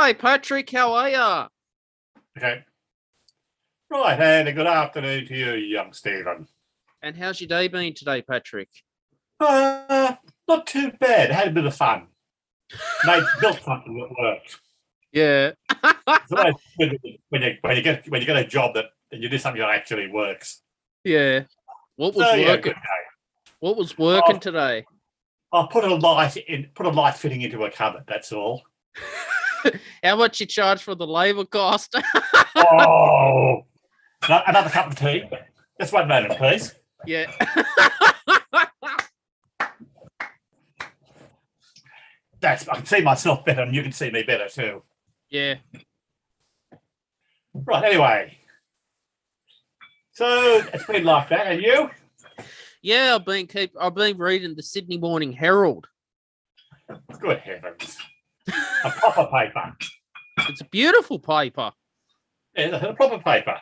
Hey, Patrick, how are ya? Okay. Right, and a good afternoon to you, young Stephen. And how's your day been today, Patrick? Not too bad. Had a bit of fun. Built something that worked. Yeah. It's always good when you get a job that you do something that actually works. Yeah. What was So yeah, working? good day. What was working today? I'll put a light fitting into a cupboard. That's all. How much you charge for the labour cost? Oh, another cup of tea. Just one moment, please. Yeah. I can see myself better, and you can see me better too. Yeah. Right. Anyway, so it's been like that, and you? Yeah, I've been reading the Sydney Morning Herald. Good heavens. A proper paper. It's a beautiful paper. Yeah, a proper paper.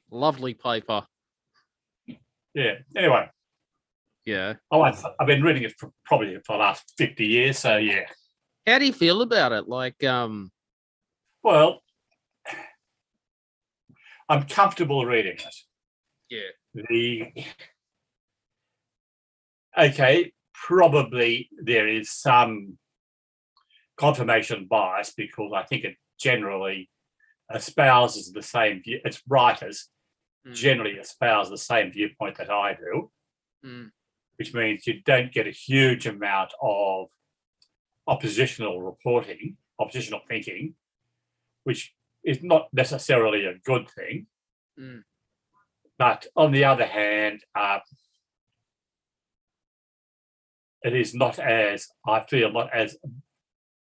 Lovely paper. Yeah. Anyway. Yeah. I've been reading it probably for the last 50 years, so yeah. How do you feel about it? Well, I'm comfortable reading it. Yeah. Okay, probably there is some confirmation bias because I think it generally espouses the same view. Its writers generally espouse the same viewpoint that I do, which means you don't get a huge amount of oppositional thinking, which is not necessarily a good thing. But on the other hand, it is not as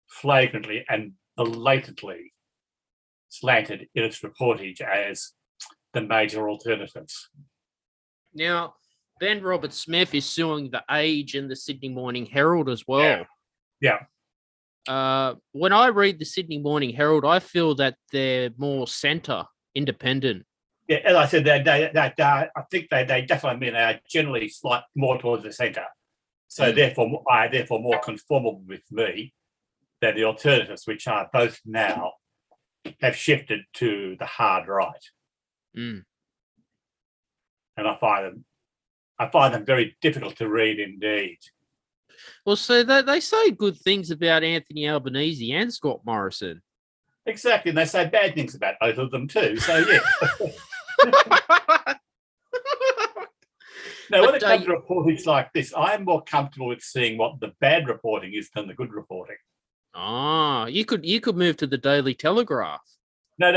flagrantly and blatantly slanted in its reportage as the major alternatives. Now, Ben Roberts-Smith is suing The Age and the Sydney Morning Herald as well. Yeah. When I read the Sydney Morning Herald, I feel that they're more centre, independent. Yeah, as I said, I think they definitely mean they are generally slight more towards the centre. So therefore more conformable with me than the alternatives, which are both now have shifted to the hard right. And I find them very difficult to read indeed. Well, so they say good things about Anthony Albanese and Scott Morrison. Exactly, and they say bad things about both of them too. So yeah. Now, when it comes to reporting like this, I'm more comfortable with seeing what the bad reporting is than the good reporting. Ah, you could move to the Daily Telegraph. No.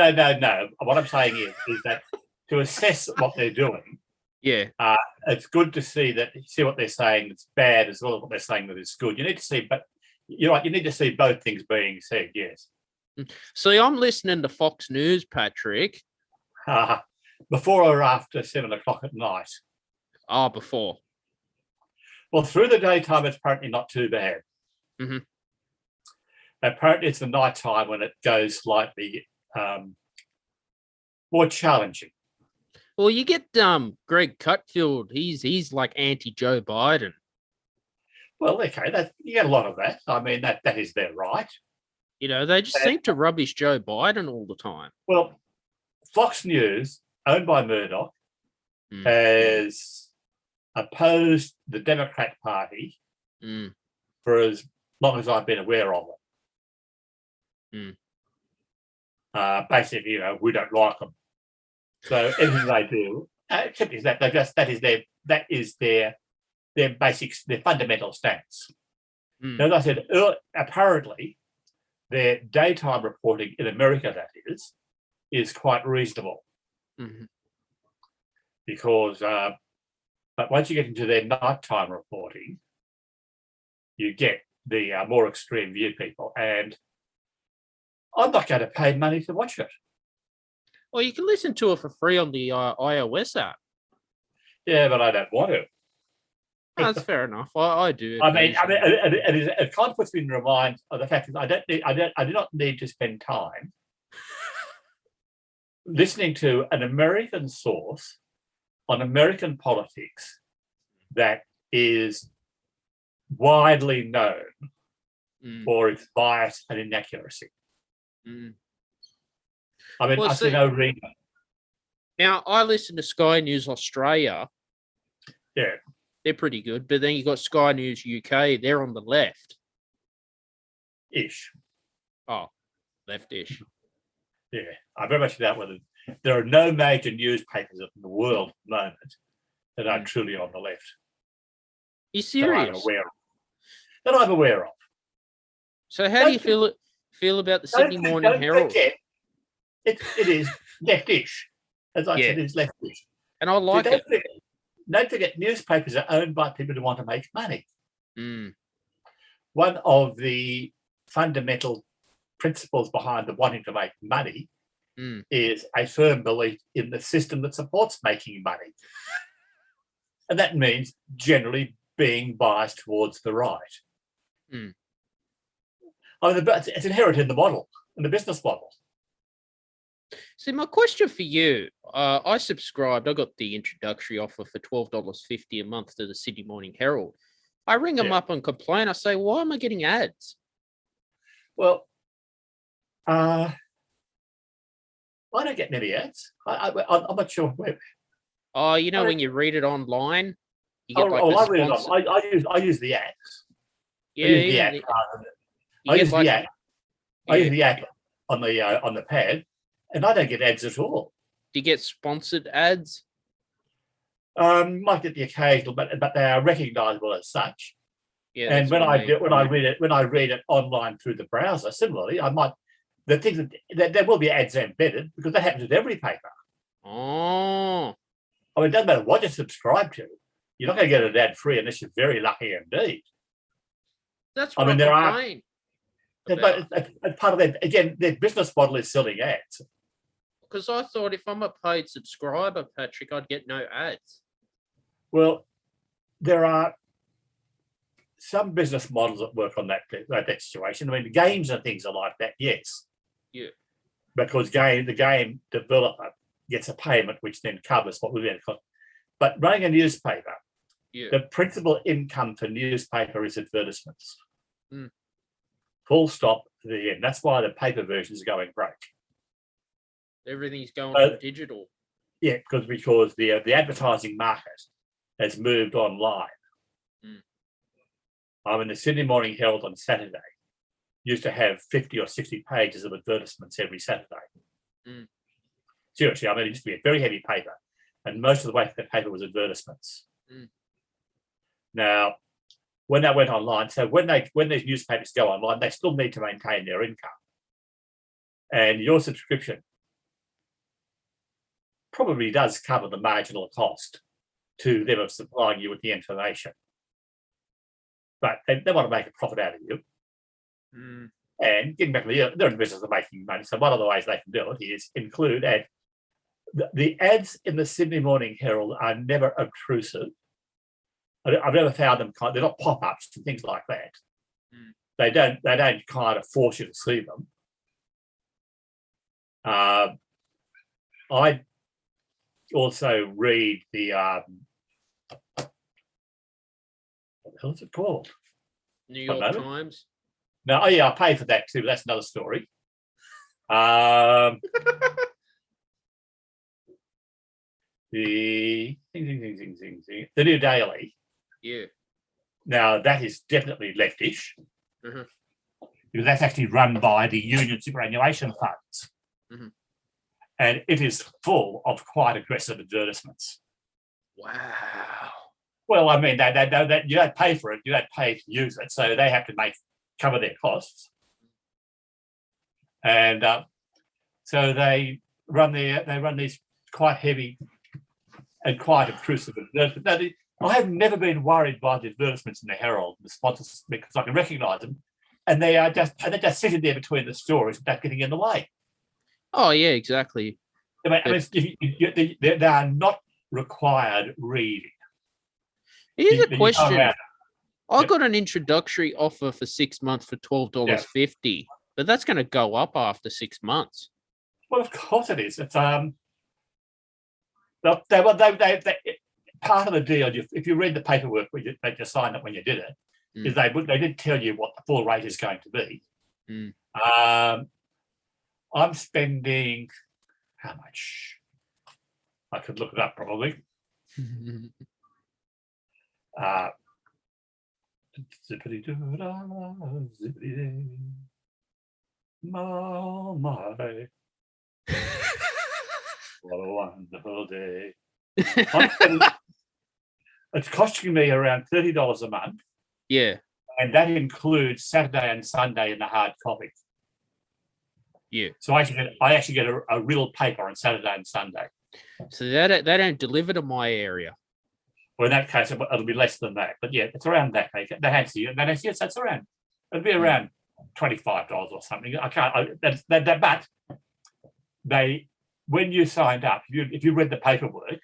What I'm saying is that to assess what they're doing, it's good to see what they're saying that's bad as well as what they're saying that is good. You need to see, but you're right. You need to see both things being said. Yes. See, I'm listening to Fox News, Patrick. Before or after 7 o'clock at night? Before. Well, through the daytime, it's apparently not too bad. Apparently, it's the night time when it goes slightly more challenging. Well, you get Greg Cutfield. He's like anti-Joe Biden. Well, okay, you get a lot of that. I mean, that is their right. You know, they just seem to rubbish Joe Biden all the time. Well, Fox News, owned by Murdoch, has opposed the Democrat Party for as long as I've been aware of it. Basically, we don't like them. So everything they do, except is that that is their basics, their fundamental stance. As I said, apparently their daytime reporting in America, that is quite reasonable. Because, but once you get into their nighttime reporting, you get the more extreme view people, and I'm not going to pay money to watch it. Well, you can listen to it for free on the iOS app. Yeah, but I don't want to. That's fair enough. I do. I mean, it kind of puts me in mind of the fact that I do not need to spend time listening to an American source on American politics that is widely known for its bias and inaccuracy. Mm. I mean, Well, I see see, no reason. now I listen to Sky News Australia. Yeah, They're pretty good. But then you got Sky News UK. They're on the left. ish. Oh, leftish. Yeah, I very much doubt whether there are no major newspapers in the world at the moment that are truly on the left. You That I'm serious? aware of. That I'm aware of. So how do you feel about the Sydney Morning Herald? Forget, it is leftish. As I said, it's leftish. And I like it. Don't forget, newspapers are owned by people who want to make money. Mm. One of the fundamental principles behind the wanting to make money is a firm belief in the system that supports making money. And that means generally being biased towards the right. Mm. I mean, it's inherent in the model, in the business model. See, my question for you, I subscribed. I got the introductory offer for $12.50 a month to the Sydney Morning Herald. I ring them up and complain. I say, why am I getting ads? Well, I don't get many ads. I'm not sure where. Oh, you know, when you read it online, you get I read it. I use the ads. Yeah, I use the app. I use the app. I use the app on the pad, and I don't get ads at all. Do you get sponsored ads? Might get the occasional, but they are recognisable as such. Yeah, and when I read it online through the browser, similarly, the things that there will be ads embedded because that happens with every paper. Oh, I mean, it doesn't matter what you subscribe to. You're not going to get an ad free unless you're very lucky indeed. That's what there are. But part of that, again, their business model is selling ads. Because I thought if I'm a paid subscriber, Patrick, I'd get no ads. Well, there are some business models that work on that situation. I mean, the games and things are like that, yes. Yeah. Because the game developer gets a payment which then covers what would be the cost. But running a newspaper, the principal income for newspaper is advertisements. Mm. Full stop to the end. That's why the paper versions are going broke. Everything's going digital. Yeah, because the advertising market has moved online. Mm. I mean, the Sydney Morning Herald on Saturday used to have 50 or 60 pages of advertisements every Saturday. Mm. Seriously, I mean, it used to be a very heavy paper, and most of the way through the paper was advertisements. Mm. Now, when that went online, so when these newspapers go online, they still need to maintain their income. And your subscription probably does cover the marginal cost to them of supplying you with the information. But they want to make a profit out of you. Mm. And getting back to they're in the business of making money. So one of the ways they can do it is include ads. The ads in the Sydney Morning Herald are never obtrusive. I've never found them they're not pop-ups and things like that. Mm. They don't kind of force you to see them. I also read the what the hell is it called? New York Times. No, I pay for that too. But that's another story. The New Daily. Yeah. Now that is definitely leftish. Mm-hmm. Because that's actually run by the union superannuation funds. Mm-hmm. And it is full of quite aggressive advertisements. Wow. Well, I mean, they you don't pay for it, you don't pay to use it, so they have to cover their costs. And so they run these quite heavy and quite obtrusive advertisements. I have never been worried by the advertisements in the Herald, the sponsors, because I can recognise them, and they're just sitting there between the stories without getting in the way. Oh yeah, exactly. I mean, they are not required reading. Here's a question. I got an introductory offer for 6 months for $12.50, but that's going to go up after 6 months. Well, of course it is. It's part of the deal. If you read the paperwork that you signed up when you did it, is they did tell you what the full rate is going to be. Mm. I'm spending how much? I could look it up probably. Zippity-doo-dah, zippity-day. My. What a wonderful day. It's costing me around $30 a month. Yeah. And that includes Saturday and Sunday in the hard copy. Yeah. So I actually get a real paper on Saturday and Sunday. So they don't deliver to my area. Well, in that case, it'll be less than that. But yeah, it's around that. Yes, that's around. It'll be around $25 or something. I can't. But when you signed up, if you read the paperwork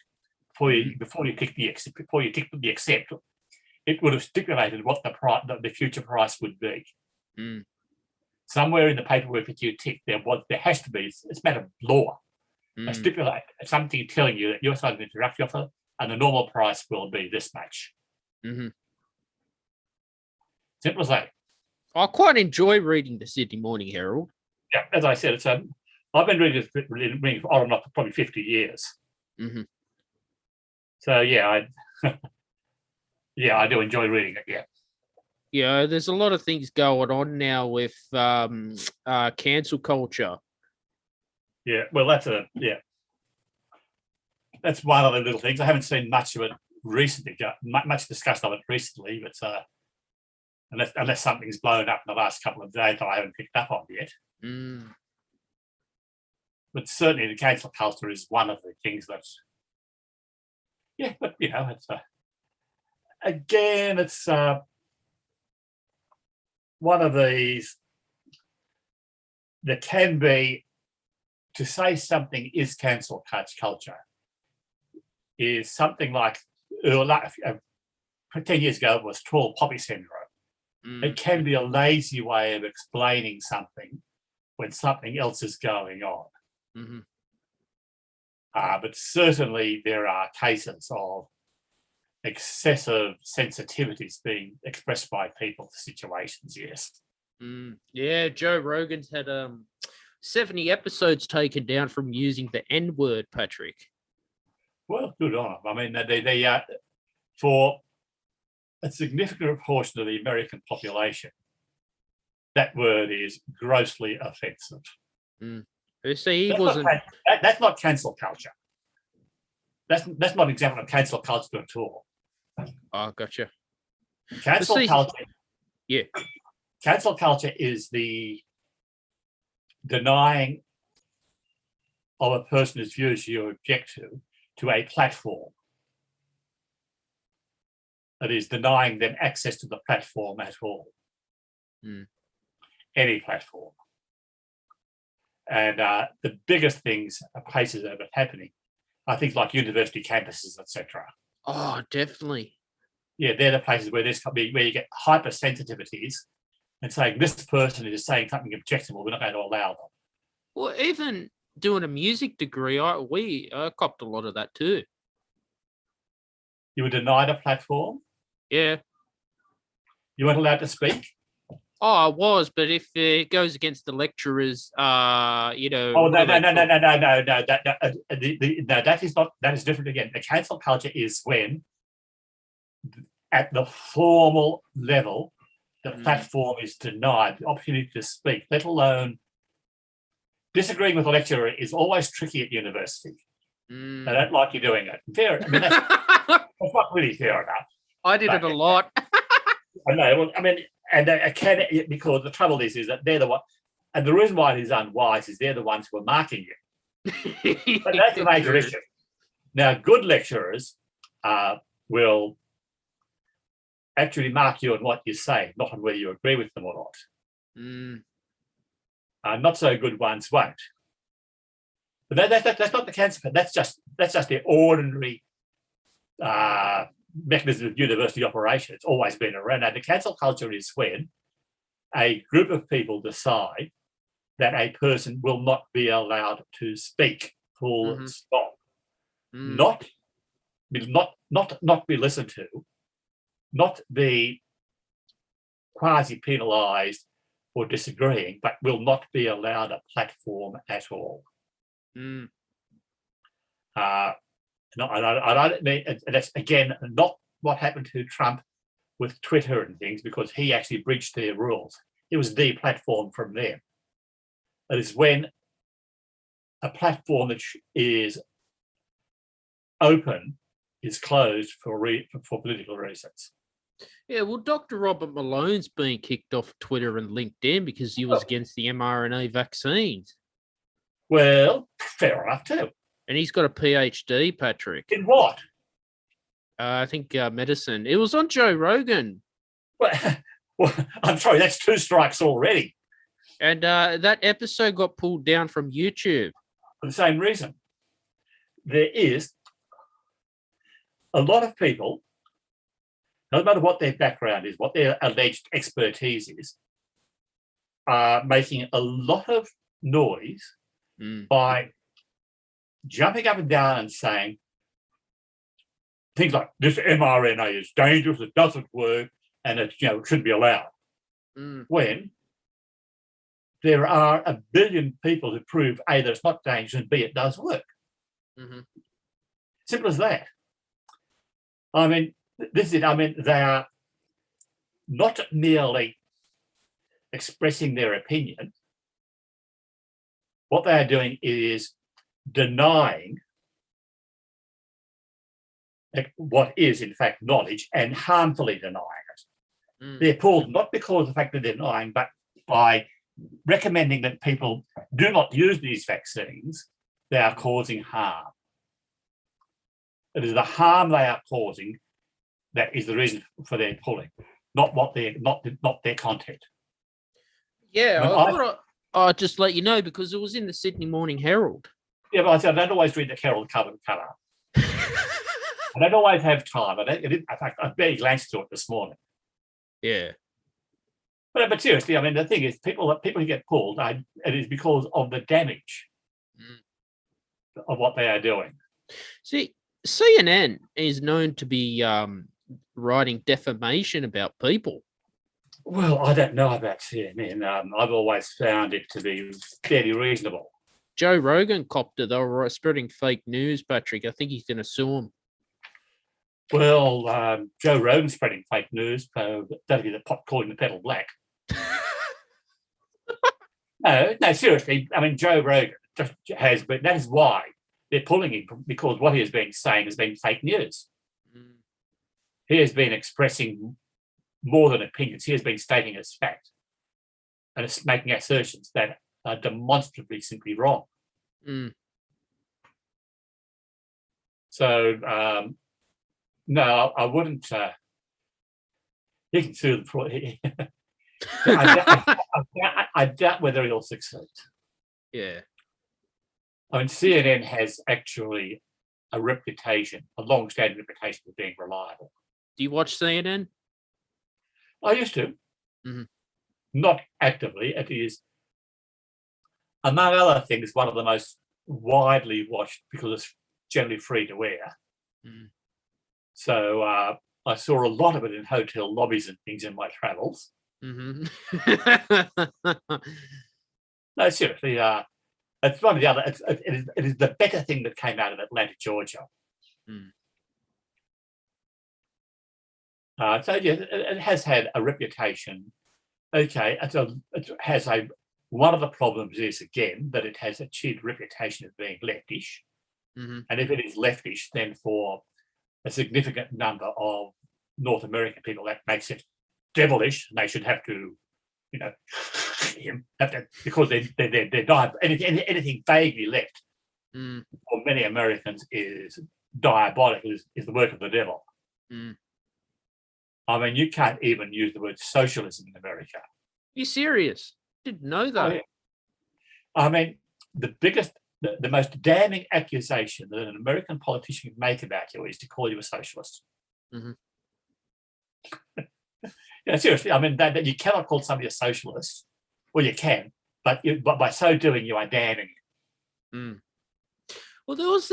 before you ticked the accept, it would have stipulated what the future price would be. Mm. Somewhere in the paperwork that you tick, there has to be. It's a matter of law. Stipulate something telling you that you're signing an introductory offer, and the normal price will be this much. Mm-hmm. Simple as that. I quite enjoy reading the Sydney Morning Herald. Yeah, as I said, I've been reading on and off for probably 50 years. Mm-hmm. So yeah, I do enjoy reading it. Yeah. Yeah, there's a lot of things going on now with cancel culture. Yeah, well, that's one of the little things. I haven't seen much of it recently, much discussed of it recently, but unless something's blown up in the last couple of days that I haven't picked up on yet. Mm. But certainly the cancel culture is one of the things that's, but it's again, it's one of these that can be, to say something is cancel culture is something like 10 years ago it was tall poppy syndrome. It can be a lazy way of explaining something when something else is going on. Mm-hmm. But certainly there are cases of excessive sensitivities being expressed by people to situations, yes. Yeah, Joe Rogan's had 70 episodes taken down from using the N-word, Patrick. Well, good on them. I mean, they for a significant portion of the American population, that word is grossly offensive. See, that's not cancel culture. That's not an example of cancel culture at all. Oh, gotcha. Cancel culture. Yeah. Cancel culture is the denying of a person's views you object to a platform. That is denying them access to the platform at all. Any platform. And the biggest things, places that are happening, are things like university campuses, etc. Oh, definitely. Yeah, they're the places where where you get hypersensitivities and saying this person is saying something objectionable, we're not going to allow them. Well, even doing a music degree, I copped a lot of that too. You were denied a platform? Yeah. You weren't allowed to speak? Oh, I was, but if it goes against the lecturers, Oh, no. That is different again. The cancel culture is when, at the formal level, the platform is denied the opportunity to speak, let alone disagreeing with a lecturer is always tricky at university. They don't like you doing it. Fair. I mean, that's not really fair enough. I did it a lot. I know. Well, I mean, and because the trouble is that they're the one, and the reason why it is unwise is they're the ones who are marking you. But that's a major issue. Now, good lecturers will actually mark you on what you say, not on whether you agree with them or not. Not so good ones won't. But that's not the cancer. That's just the ordinary mechanism of university operation. It's always been around. Now, the cancel culture is when a group of people decide that a person will not be allowed to speak, full stop. Not be listened to, not be quasi-penalised or disagreeing, but will not be allowed a platform at all. Mm. I don't mean, and that's again not what happened to Trump with Twitter and things, because he actually breached their rules. It was deplatformed from them. It is when a platform that is open is closed for political reasons. Yeah, well, Dr. Robert Malone's been kicked off Twitter and LinkedIn because he was against the mRNA vaccines. Well, fair enough too. And he's got a PhD, Patrick. In what? I think medicine. It was on Joe Rogan. Well, I'm sorry, that's 2 strikes already. And that episode got pulled down from YouTube. For the same reason. There is a lot of people, no matter what their background is, what their alleged expertise is, are making a lot of noise by jumping up and down and saying things like, this mRNA is dangerous, it doesn't work, and it shouldn't be allowed. When there are a billion people who prove A, that it's not dangerous, and B, it does work. Simple as that. I mean, this is it. I mean, they are not merely expressing their opinion. What they are doing is denying what is, in fact, knowledge, and harmfully denying it. They're pulled not because of the fact that they're denying, but by recommending that people do not use these vaccines, they are causing harm. It is the harm they are causing that is the reason for their pulling, not their content. Yeah, I'll just let you know because it was in the Sydney Morning Herald. Yeah, but I said I don't always read the Herald cover to cover. I don't always have time. In fact, I barely glanced through it this morning. Yeah. But seriously, I mean, the thing is, people who get pulled, it is because of the damage of what they are doing. See, CNN is known to be writing defamation about people. Well, I don't know about CNN. I've always found it to be fairly reasonable. Joe Rogan copped it. They were spreading fake news, Patrick. I think he's going to sue him. Well, Joe Rogan's spreading fake news. That'd be the pot calling the kettle black. No, seriously. I mean, Joe Rogan just has, but that is why they're pulling him, because what he has been saying has been fake news. He has been expressing more than opinions. He has been stating as fact, and it's making assertions that are demonstrably simply wrong. So, no, I wouldn't. He can sue them for it. I doubt whether he'll succeed. Yeah. I mean, CNN has actually a reputation, a long-standing reputation of being reliable. Do you watch CNN? I used to. Not actively. It is, among other things, one of the most widely watched because it's generally free to air. So I saw a lot of it in hotel lobbies and things in my travels. No, seriously, it's one of the other. It is the better thing that came out of Atlanta, Georgia. So yeah, it has had a reputation. Okay, one of the problems is again that it has achieved a reputation of being leftish, and if it is leftish, then for a significant number of North American people, that makes it devilish, and they should have to, because they're anything vaguely left for many Americans is diabolical, is the work of the devil. I mean, you can't even use the word socialism in America. You serious? Didn't know that. Oh, yeah. I mean, the most damning accusation that an American politician can make about you is to call you a socialist. Seriously, I mean, that you cannot call somebody a socialist. Well, you can, but by so doing, you are damning it. Well, there was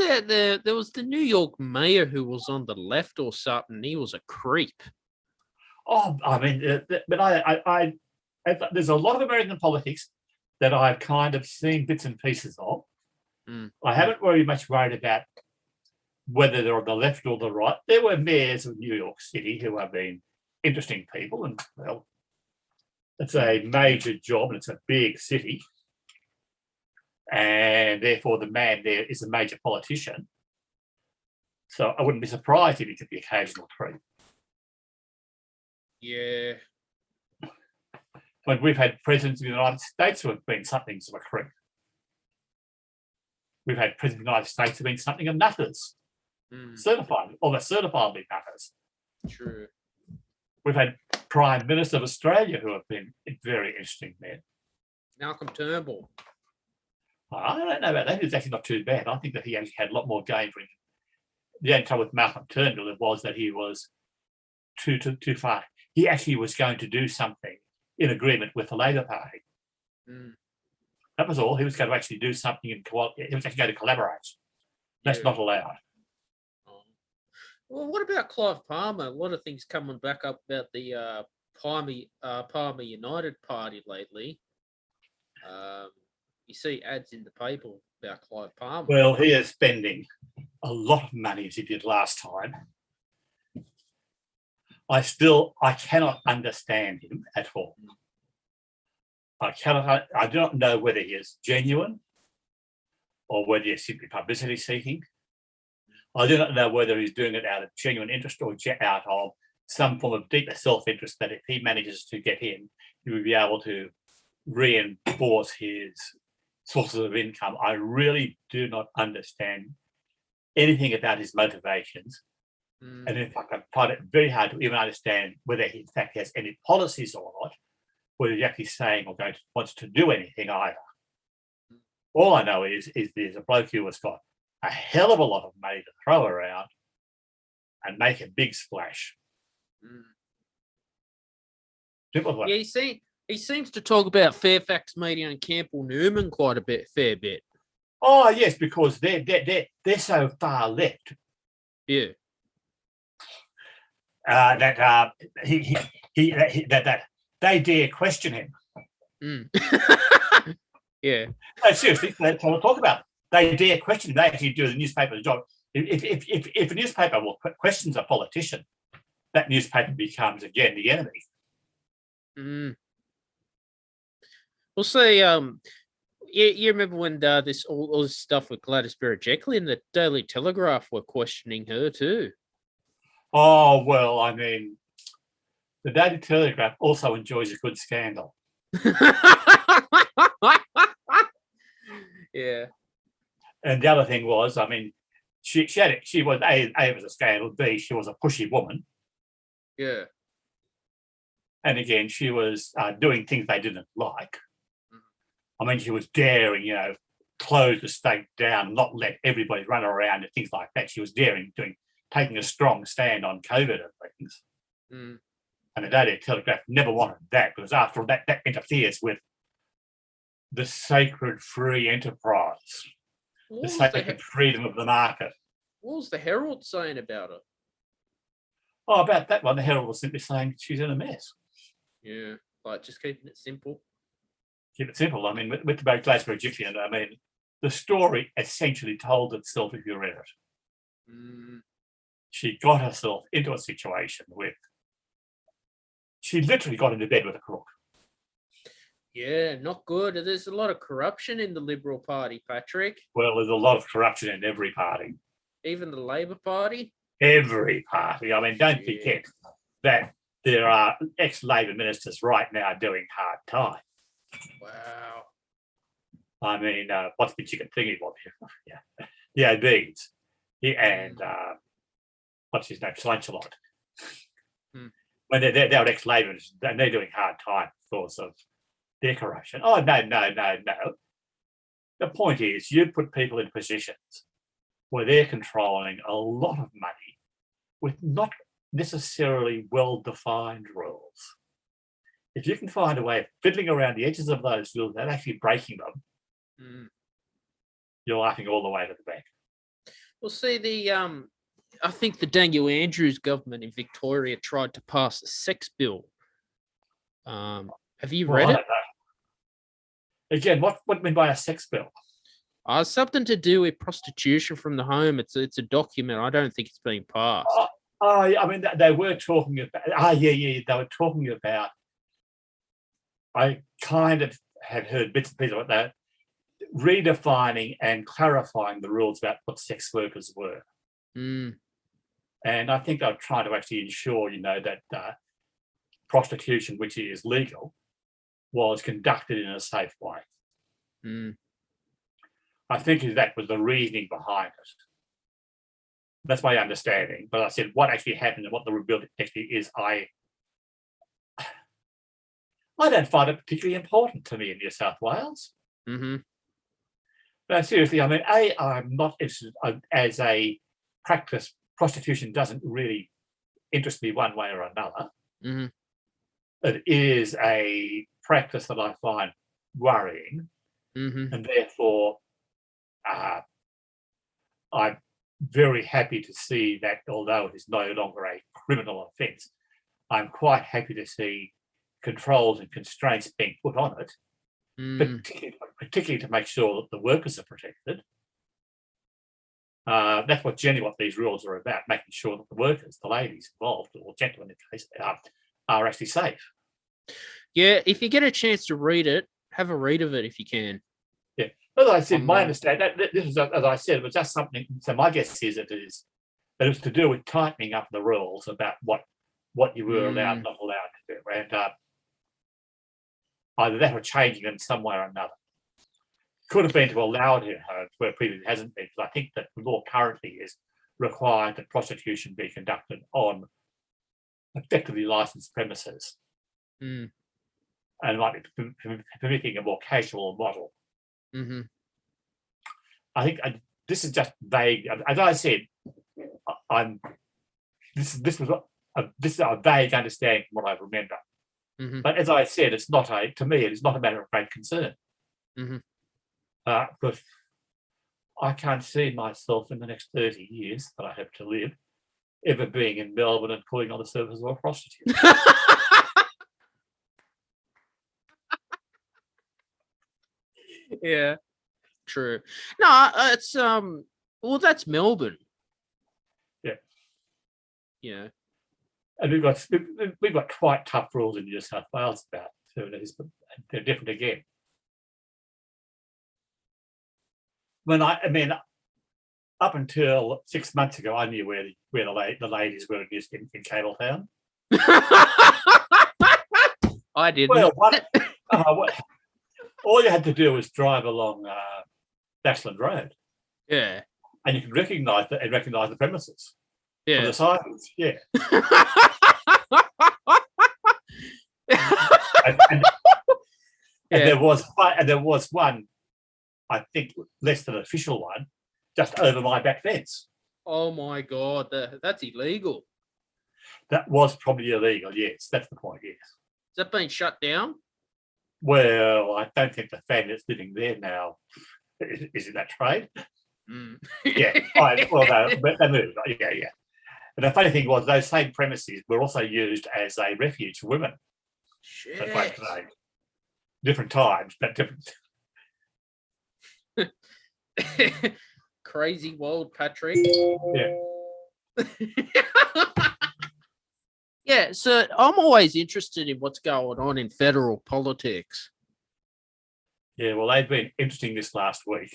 the New York mayor who was on the left or something. He was a creep. Oh, I mean, but there's a lot of American politics that I've kind of seen bits and pieces of. I haven't really much worried about whether they're on the left or the right. There were mayors of New York City who have been interesting people, and well, it's a major job and it's a big city, and therefore the man there is a major politician. So I wouldn't be surprised if he took the occasional creep. Yeah. But we've had presidents of the United States who have been something of a creep. We've had presidents of the United States who have been something of nutters. Certified, almost certifiably nutters. True. We've had Prime Minister of Australia who have been very interesting men. Malcolm Turnbull. I don't know about that. He was actually not too bad. I think that he actually had a lot more game for him. The only trouble with Malcolm Turnbull was that he was too far. He actually was going to do something in agreement with the Labor Party. That was all. He was going to actually do something he was actually going to collaborate. That's not allowed. Well, what about Clive Palmer? A lot of things coming back up about the Palmer United Party lately. You see ads in the paper about Clive Palmer. Well, he is spending a lot of money as he did last time. I cannot understand him at all. I do not know whether he is genuine or whether he is simply publicity seeking. I do not know whether he's doing it out of genuine interest or out of some form of deeper self-interest that if he manages to get in, he will be able to reinforce his sources of income. I really do not understand anything about his motivations. And in fact, I find it very hard to even understand whether he in fact has any policies or not, whether he's actually saying or wants to do anything either. All I know is there's a bloke who has got a hell of a lot of money to throw around and make a big splash. Yeah, he seems to talk about Fairfax Media and Campbell Newman quite a fair bit. Oh yes, because they're so far left. Yeah. That they dare question him. Yeah. No, seriously, that's what we'll talk about. They dare question him. They actually do the newspaper's job. If a newspaper questions a politician, that newspaper becomes again the enemy. We'll say, you remember when all this stuff with Gladys Berejiklian and the Daily Telegraph were questioning her too? Oh, well, I mean, the Daily Telegraph also enjoys a good scandal. Yeah. And the other thing was, I mean, she was A, it was a scandal, B, she was a pushy woman. Yeah. And again, she was doing things they didn't like. I mean, she was daring, close the state down, not let everybody run around and things like that. She was daring, taking a strong stand on COVID and things. And the Daily Telegraph never wanted that because after all, that interferes with the sacred free enterprise, the sacred freedom of the market. What was the Herald saying about her? Oh, about that one, the Herald was simply saying she's in a mess. Yeah, like just keeping it simple. Keep it simple. I mean, with the Gladys Berejiklian, I mean, the story essentially told itself if you read it. She got herself into a situation with, she literally got into bed with a crook. Yeah, not good. There's a lot of corruption in the Liberal Party, Patrick. Well, there's a lot of corruption in every party. Even the Labor Party? Every party. I mean, don't forget that there are ex-Labor ministers right now doing hard time. Wow. I mean, what's the chicken thingy? Yeah. The OBs. And what's his name? Lancelot. When they're ex-Labor ministers, and they're doing hard time because of their corruption. Oh, no. The point is, you put people in positions where they're controlling a lot of money with not necessarily well-defined rules. If you can find a way of fiddling around the edges of those rules without actually breaking them, you're laughing all the way to the bank. Well, see, I think the Daniel Andrews government in Victoria tried to pass a sex bill. Have you Well, read I it? don't know. Again, what do you mean by a sex bill? Something to do with prostitution from the home. It's a document. I don't think it's been passed. I mean, they were talking about. Yeah. They were talking about. I kind of had heard bits and pieces about that, redefining and clarifying the rules about what sex workers were. Mm, And I think they're trying to actually ensure, that prostitution, which is legal, was conducted in a safe way. mm, I think that was the reasoning behind it. That's my understanding. But I said what actually happened and what the rebuilding actually is, I don't find it particularly important to me in New South Wales. mm-hmm. But seriously, I mean, I'm not interested as a practice. Prostitution doesn't really interest me one way or another. Mm-hmm. It is a practice that I find worrying, Mm-hmm. and therefore I'm very happy to see that although it is no longer a criminal offence, I'm quite happy to see controls and constraints being put on it, particularly to make sure that the workers are protected. That's generally what these rules are about, making sure that the workers, the ladies involved, or gentlemen in this case, are actually safe. Yeah, if you get a chance to read it, have a read of it if you can. Yeah. As I said, my understanding, this is, as I said, it was just something, so my guess is that it was to do with tightening up the rules about what you were allowed, not allowed to do. And either that or changing in some way or another. Could have been to allow it in homes where previously hasn't been, because I think that the law currently is required that prostitution be conducted on effectively licensed premises. Mm. And might be permitting a more casual model. Mm-hmm. I think this is just vague. As I said, this is a vague understanding from what I remember. Mm-hmm. But as I said, to me, it is not a matter of great concern. Mm-hmm. Because I can't see myself in the next 30 years that I hope to live ever being in Melbourne and pulling on the services of a prostitute. Yeah, true. No, it's well, that's Melbourne. Yeah. Yeah. And we've got quite tough rules in New South Wales about these, but they're different again. I mean, up until 6 months ago, I knew where the ladies were in Cabletown. I didn't. Well, all you had to do was drive along Bassland Road. Yeah. And you could recognise the premises. Yeah. From the signs, yeah. and there was one, I think less than official one, just over my back fence. Oh my God, that's illegal. That was probably illegal, yes. That's the point, yes. Has that been shut down? Well, I don't think the family that's living there now is in that trade. Mm. Yeah. But they moved. Yeah. And the funny thing was, those same premises were also used as a refuge for women. Shit. Different times, but different. Crazy world, Patrick. Yeah. Yeah, so I'm always interested in what's going on in federal politics. Yeah, well, they've been interesting this last week.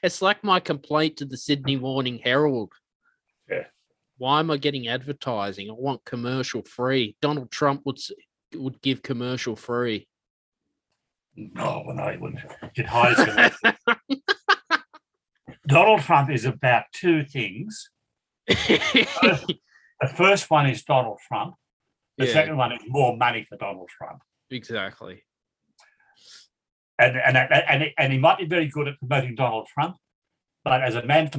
It's like my complaint to the Sydney Morning Herald. Yeah. Why am I getting advertising? I want commercial free. Donald Trump would give commercial free. No, he wouldn't. He'd hide his Donald Trump is about two things. The first one is Donald Trump. The second one is more money for Donald Trump. Exactly. And he might be very good at promoting Donald Trump, but as a man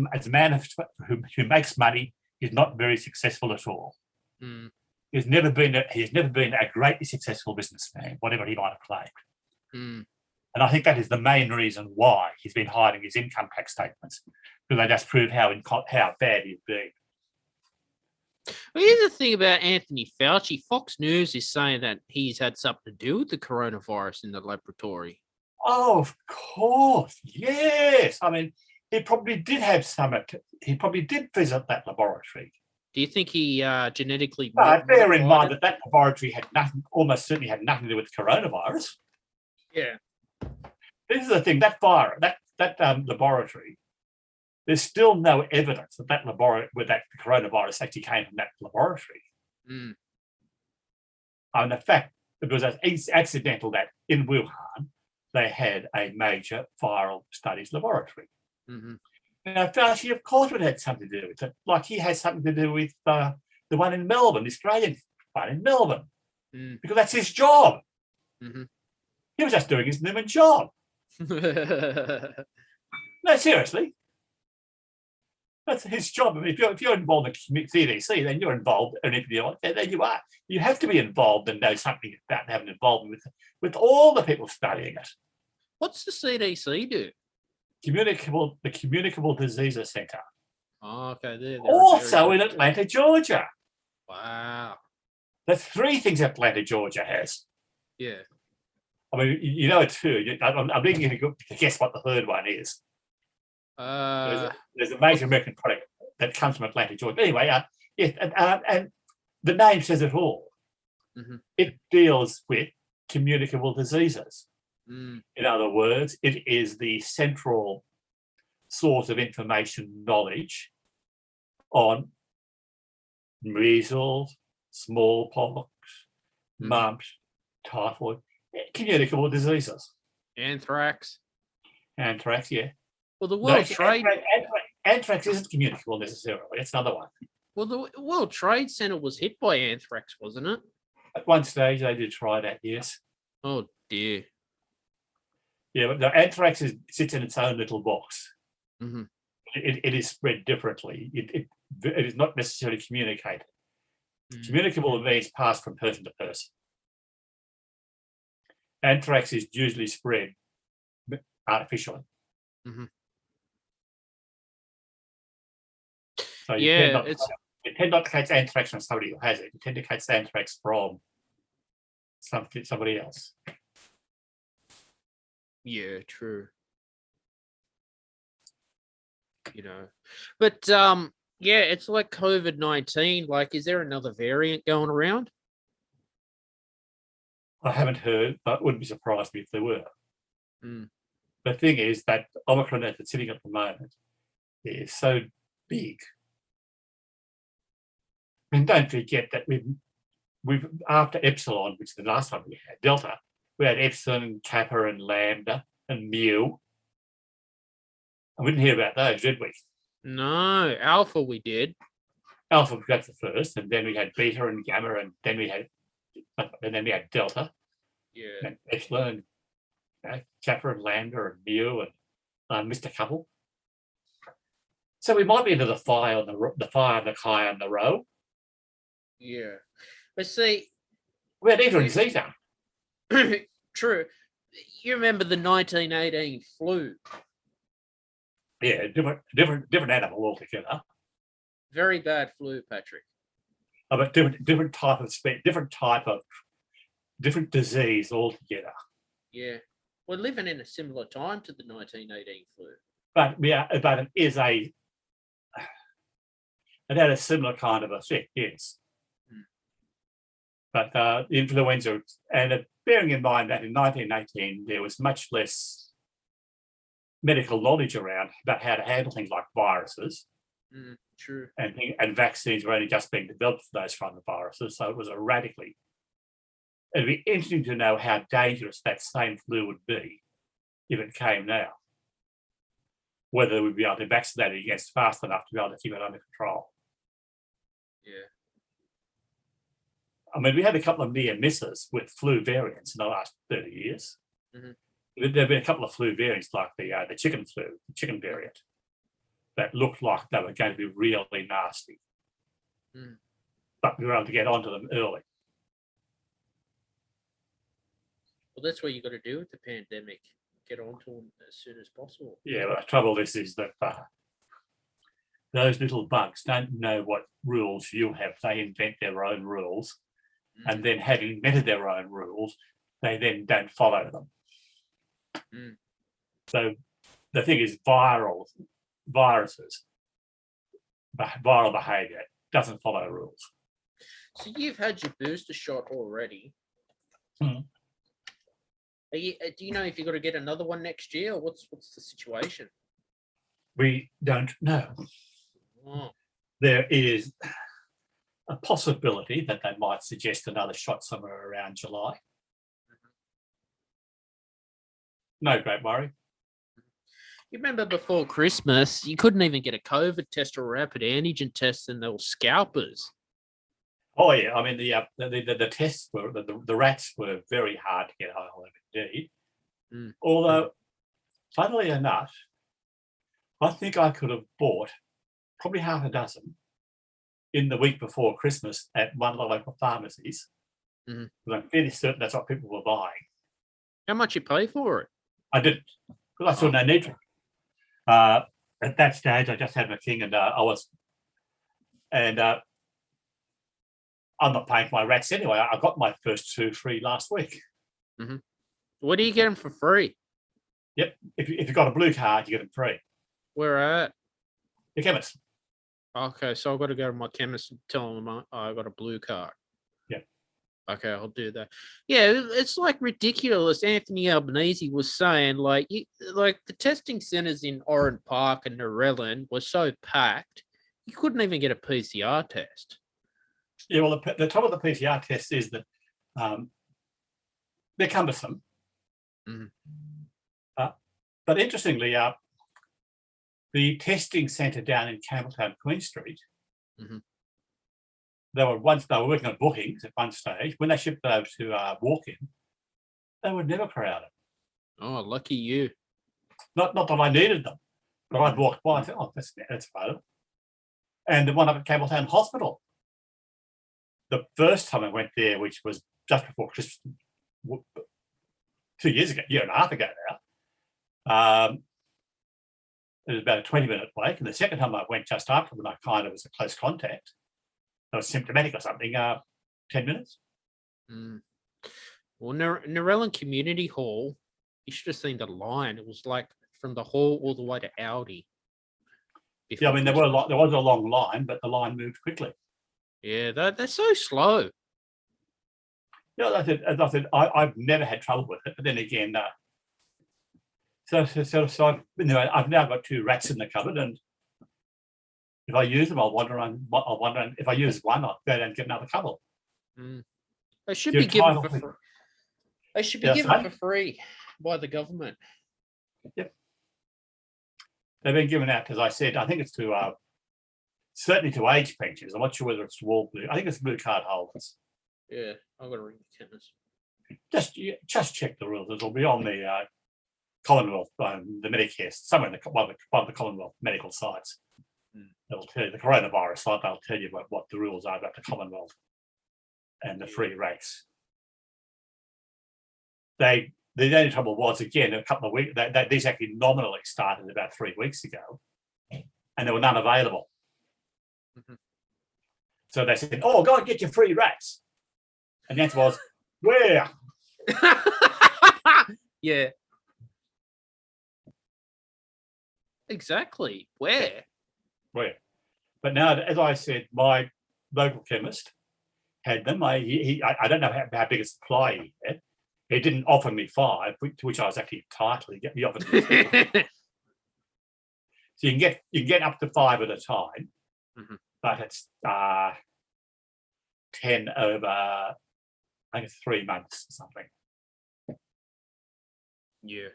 who makes money, he's not very successful at all. Mm. He's never been a greatly successful businessman, whatever he might have claimed. Mm. And I think that is the main reason why he's been hiding his income tax statements, because they just prove how bad he's been. Well, here's the thing about Anthony Fauci. Fox News is saying that he's had something to do with the coronavirus in the laboratory. Oh, of course, yes. I mean, he probably did have some. He probably did visit that laboratory. Do you think he genetically? But bear in mind modified that laboratory had nothing, almost certainly had nothing to do with coronavirus. it? This is the thing, that laboratory, there's still no evidence that laboratory, that the coronavirus actually came from that laboratory. Mm. And the fact it was accidental that in Wuhan they had a major viral studies laboratory. Mm-hmm. Now, Fauci, of course, would have had something to do with it. Like he has something to do with the one in Melbourne, the Australian one in Melbourne, because that's his job. Mm-hmm. He was just doing his Newman job. No, seriously. That's his job. I mean, if you're involved in the CDC, then you're involved, and if you're, then you are. You have to be involved and know something about having involvement with all the people studying it. What's the CDC do? The Communicable Diseases Centre. Oh, okay. They're also in Atlanta, Georgia. Wow. There's 3 things Atlanta, Georgia has. Yeah. I mean, you know it too. I'm beginning to guess what the third one is. There's a major American product that comes from Atlanta, Georgia. Anyway, yes, and the name says it all. Mm-hmm. It deals with communicable diseases. Mm. In other words, it is the central source of information knowledge on measles, smallpox, mumps, typhoid, communicable diseases. Anthrax. Anthrax, yeah. Well, the World Trade Anthrax isn't communicable necessarily. It's another one. Well, the World Trade Center was hit by anthrax, wasn't it? At one stage, they did try that. Yes. Oh dear. Yeah, but the anthrax sits in its own little box. Mm-hmm. It is spread differently. It is not necessarily communicated. Mm. Communicable means passed from person to person. Anthrax is usually spread artificially. Mm-hmm. So you tend not to catch anthrax from somebody who has it. You tend to catch anthrax from somebody else. Yeah, true. You know, but yeah, it's like COVID-19. Like, is there another variant going around? I haven't heard, but wouldn't be surprised me if there were. Mm. The thing is that Omicron that's sitting at the moment is so big. And don't forget that we've after Epsilon, which is the last time we had Delta, we had Epsilon, Kappa, and Lambda, and Mu. And we didn't hear about those, did we? No, Alpha we did. Alpha, that's the first, and then we had Beta and Gamma, and then we had Delta. Yeah. And Epsilon, Kappa and Lambda and Mu, and missed a couple. So we might be into the fire on the high on the row. Yeah, but see, we had Eta and Zeta. True. You remember the 1918 flu? Yeah, different animal altogether. Very bad flu, Patrick. But different disease altogether. Yeah, we're living in a similar time to the 1918 flu. But it had a similar kind of effect, yes. But influenza, and bearing in mind that in 1918 there was much less medical knowledge around about how to handle things like viruses. True. And vaccines were only just being developed for those kind of viruses, so it was it'd be interesting to know how dangerous that same flu would be if it came now. Whether we'd be able to vaccinate it against fast enough to be able to keep it under control. Yeah. I mean, we had a couple of near misses with flu variants in the last 30 years. Mm-hmm. There have been a couple of flu variants like the chicken flu, the chicken variant, that looked like they were going to be really nasty. But we were able to get onto them early. Well, that's what you got to do with the pandemic. Get onto them as soon as possible. Yeah, but the trouble is that those little bugs don't know what rules you have. They invent their own rules. And then having invented their own rules, they then don't follow them. So the thing is viruses, viral behaviour doesn't follow rules. So you've had your booster shot already. Mm. Do you know if you've got to get another one next year, or what's the situation? We don't know. Oh. There is a possibility that they might suggest another shot somewhere around July. No great worry. You remember before Christmas, you couldn't even get a COVID test or a rapid antigen test, and they were scalpers. Oh yeah, I mean the tests were the rats were very hard to get hold of indeed. Although, funnily enough, I think I could have bought probably half a dozen in the week before Christmas at one of the local pharmacies. I'm fairly certain that's what people were buying. How much you pay for it? I didn't, because I saw no need to. At that stage, I just had my thing, and I'm not paying for my rats anyway. I got my first 2 free last week. What do you get them for free? Yep. If you've got a blue card, you get them free. Where at? The chemist. Okay, so I've got to go to my chemist and tell them I got a blue card. Yeah. Okay, I'll do that. Yeah, it's like ridiculous. Anthony Albanese was saying, like the testing centers in Oran Park and Narellan were so packed, you couldn't even get a PCR test. Yeah, well, the top of the PCR test is that they're cumbersome. But interestingly, the testing centre down in Campbelltown, Queen Street, they were working on bookings at one stage. When they shipped it over to walk-in, they were never crowded. Oh, lucky you. Not that I needed them, but I'd walked by and said, oh, that's available. And the one up at Campbelltown Hospital, the first time I went there, which was just before Christmas, 2 years ago, year and a half ago now, it was about a 20-minute wait. And the second time I went just after, when I kind of was a close contact, I was symptomatic or something, 10 minutes. Well, Narellan Community Hall, you should have seen the line. It was like from the hall all the way to Aldi. Yeah, I mean, there was a long line, but the line moved quickly. Yeah, they're so slow. Yeah, as I said, I've never had trouble with it. But then again, I've now got 2 rats in the cupboard, and if I use them, I'll wander on. If I use one, I'll go down and get another couple. They should be given for free. They should be given for free by the government. Yep. They've been given out, as I said, I think it's to certainly to age pensions. I'm not sure whether it's to all blue. I think it's blue card holders. Yeah, I've got to ring the chemist. Just check the rules. It'll be on the Commonwealth, the Medicare, somewhere in one of the Commonwealth medical sites. They'll tell you the coronavirus site. They'll tell you what the rules are about the Commonwealth and the free race. The only trouble was, again, a couple of weeks. These actually nominally started about 3 weeks ago, and there were none available. So they said, "Oh, go and get your free rats." And the answer was, "Where?" Yeah. Exactly. Where? But now, as I said, my local chemist had them. I don't know how big a supply he had. He didn't offer me 5, to which I was actually entitled. He offered me 4. So you can get up to 5 at a time, but it's 10 over, I think it's 3 months or something. Yeah.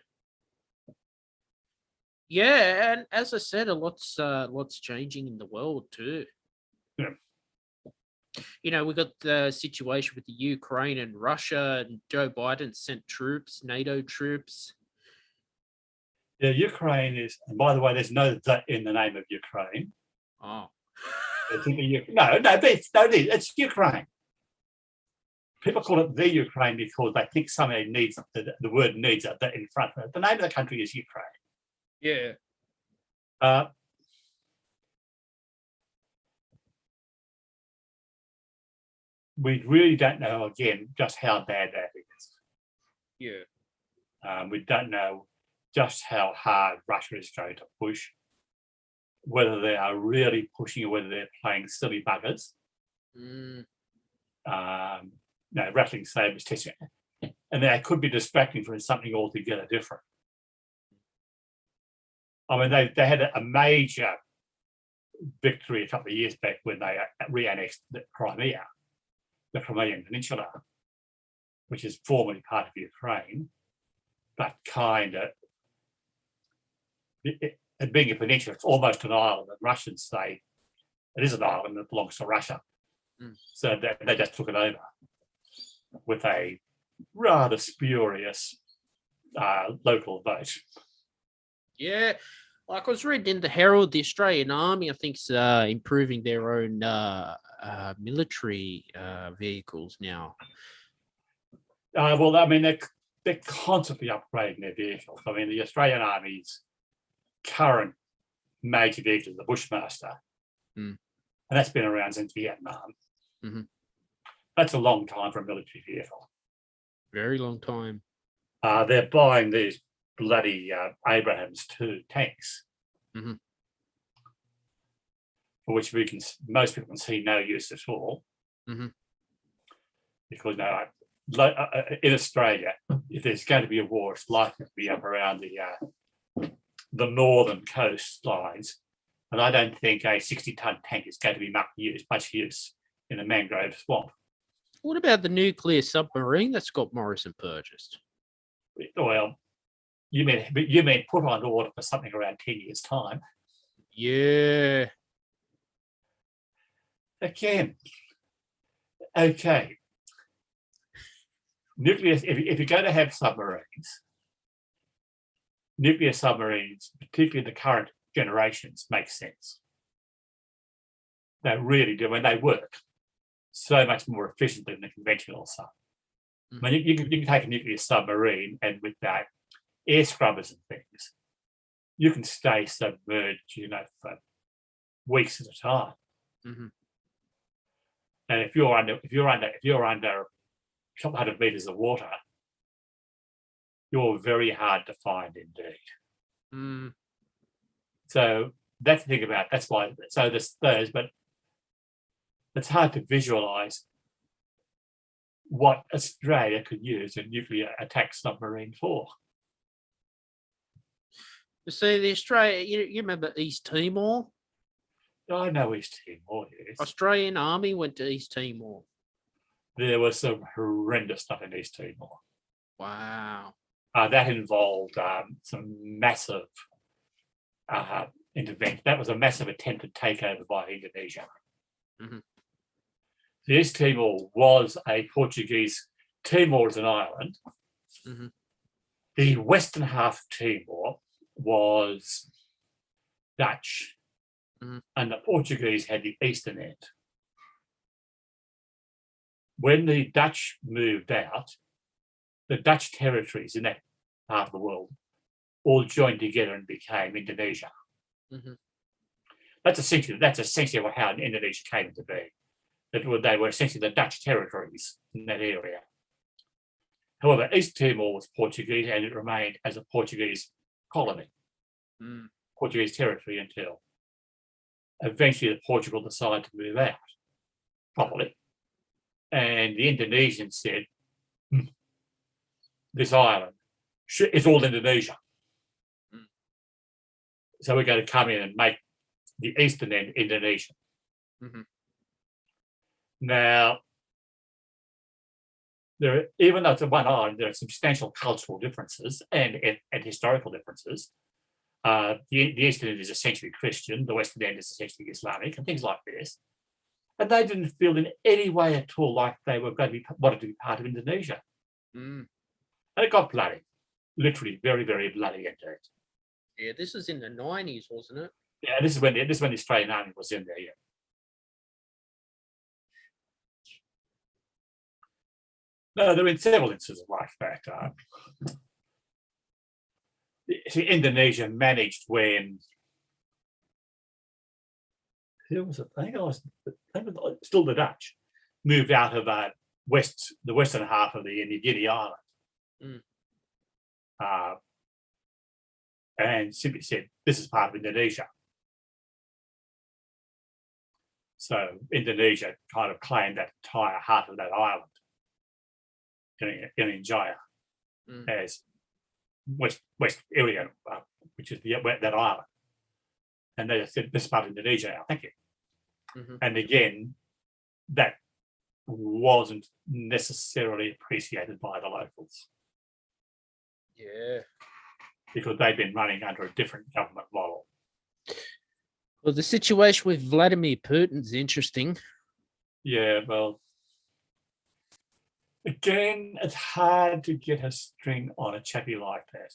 Yeah, and as I said, a lot's changing in the world too. Yeah. You know, we got the situation with the Ukraine and Russia, and Joe Biden sent troops, NATO troops. Yeah, Ukraine is, and by the way, there's no "the" in the name of Ukraine. Oh. It's Ukraine. People call it the Ukraine because they think somehow needs the word needs a "the" in front of it. The name of the country is Ukraine. Yeah. we really don't know, again, just how bad that is. Yeah. We don't know just how hard Russia is going to push, whether they are really pushing or whether they're playing silly buggers. Rattling sabres, testing, and they could be distracting from something altogether different. I mean, they had a major victory a couple of years back when they re-annexed the Crimea, the Crimean Peninsula, which is formerly part of Ukraine, but kind of, it being a peninsula, it's almost an island. The Russians say it is an island that belongs to Russia. So they just took it over with a rather spurious local vote. Yeah, like I was reading in the Herald, the Australian Army, I think, is improving their own military vehicles now. Well, I mean, they're constantly upgrading their vehicles. I mean, the Australian Army's current major vehicle is the Bushmaster, and that's been around since Vietnam. That's a long time for a military vehicle. Very long time. They're buying these bloody Abrams 2 tanks, for which most people can see no use at all, because in Australia, if there's going to be a war, it's likely to be up around the northern coastlines, and I don't think a 60-ton tank is going to be much use in a mangrove swamp. What about the nuclear submarine that Scott Morrison purchased? Well, you mean put on order for something around 10 years' time? Yeah. Again, okay. Nuclear. If you're going to have submarines, nuclear submarines, particularly the current generations, make sense. They really do, and they work so much more efficiently than the conventional sub. I mean, you can take a nuclear submarine, and with that air scrubbers and things, you can stay submerged, for weeks at a time. And if you're under a couple hundred meters of water, you're very hard to find indeed. So that's the thing about that's why. So there's those, but it's hard to visualize what Australia could use a nuclear attack submarine for. See, the Australia, you remember East Timor? I know East Timor, yes. Australian Army went to East Timor. There was some horrendous stuff in East Timor. Wow. That involved some massive intervention. That was a massive attempted takeover by Indonesia. The East Timor was a Portuguese. Timor is an island. The western half of Timor was Dutch, and the Portuguese had the eastern end. When the Dutch moved out, the Dutch territories in that part of the world all joined together and became Indonesia. That's essentially how Indonesia came to be. They were essentially the Dutch territories in that area. However, East Timor was Portuguese, and it remained as a Portuguese colony, Portuguese territory, until eventually Portugal decided to move out properly. And the Indonesians said, this island is all Indonesia. So we're going to come in and make the eastern end Indonesian. Now, even though it's a one island, there are substantial cultural differences and historical differences. The eastern end is essentially Christian, the western end is essentially Islamic, and things like this. And they didn't feel in any way at all like they were going to wanted to be part of Indonesia. And it got bloody, literally very, very bloody indeed. Yeah, this was in the 90s, wasn't it? Yeah, this is when the Australian Army was in there. Yeah. No, there have been several instances like that. Indonesia managed when who was it? I think it was still the Dutch moved out of the western half of the New Guinea island. And simply said, this is part of Indonesia. So Indonesia kind of claimed that entire half of that island in Jaya as West area, which is that island. And they said, this is part of Indonesia now, thank you. And again, that wasn't necessarily appreciated by the locals. Yeah. Because they've been running under a different government model. Well, the situation with Vladimir Putin's interesting. Yeah, well, again, it's hard to get a string on a chappy like that.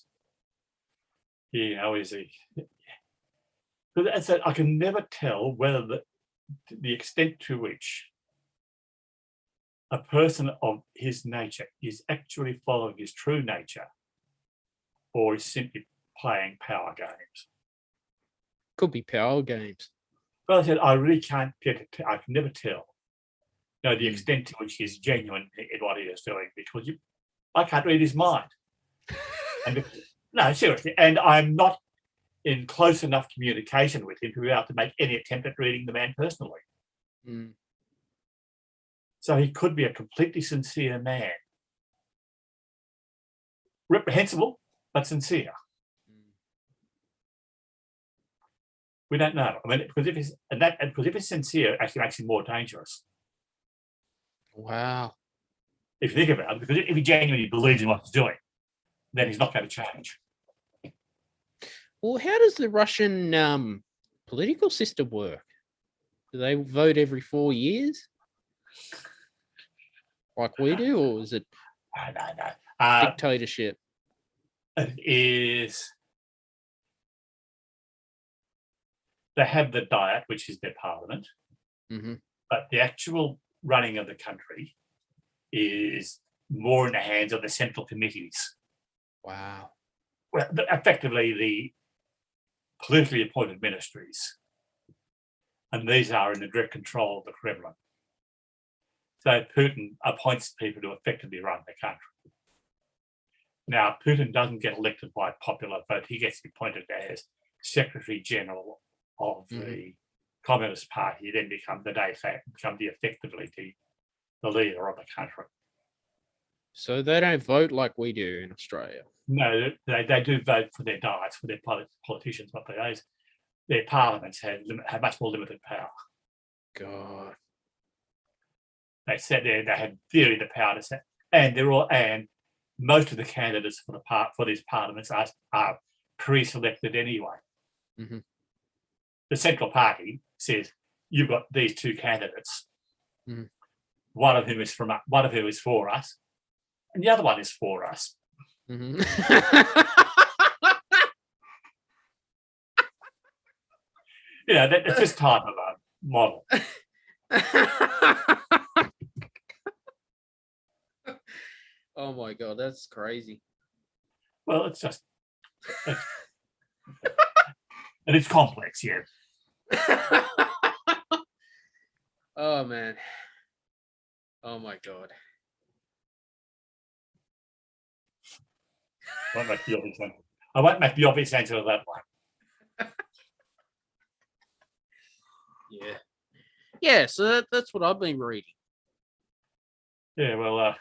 You know, is he? But as I said, I can never tell whether the extent to which a person of his nature is actually following his true nature or is simply playing power games. Could be power games. But I said, I really can't get it. I can never tell, you know, the extent to which he's genuine in what he is doing, because I can't read his mind. And no, seriously. And I'm not in close enough communication with him to be able to make any attempt at reading the man personally. So he could be a completely sincere man. Reprehensible, but sincere. We don't know. I mean, because if it's sincere, it actually makes him more dangerous. Wow. If you think about it, because if he genuinely believes in what he's doing, then he's not going to change. Well, how does the Russian political system work? Do they vote every 4 years? Like we do, or is it No. dictatorship? It is. They have the Diet, which is their parliament, but the actual running of the country is more in the hands of the central committees. Wow. Well, effectively the politically appointed ministries, and these are in the direct control of the Kremlin. So Putin appoints people to effectively run the country. Now, Putin doesn't get elected by popular vote. He gets appointed as Secretary General of the Communist Party, then become effectively the leader of the country. So they don't vote like we do in Australia. No, they do vote for their diets, for their politicians, but their parliaments have much more limited power. God. They said they had theory the power to set, and most of the candidates for these parliaments are pre-selected anyway. The Central Party says you've got these two candidates, one of whom is for us, and the other one is for us. You know, that's this type of a model. Oh my God, that's crazy. Well, it's just, and it's complex, yeah. Oh man. Oh my God. I won't make the obvious answer to that one. Yeah. Yeah, so that's what I've been reading. Yeah, well,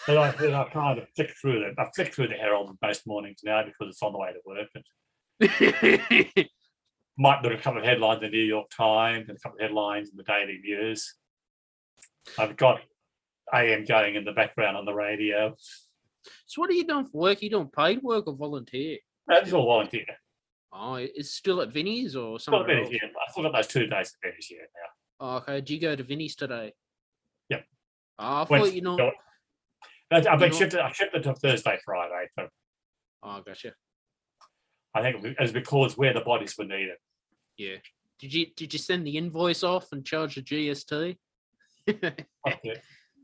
and I kind of flick through them. I flick through the Herald most mornings now because it's on the way to work. And might put a couple of headlines in the New York Times and a couple of headlines in the Daily News. I've got AM going in the background on the radio. So what are you doing for work? Are you doing paid work or volunteer? It's all volunteer. Oh, it's still at Vinnie's or somewhere else? Yeah. I still got those 2 days at Vinnie's here now. Oh, okay. Did you go to Vinnie's today? Yep. Oh, I thought you know. I've been shifted. I shifted to Thursday, Friday. So oh, gotcha. I think it was because where the bodies were needed. Yeah. Did you send the invoice off and charge the GST?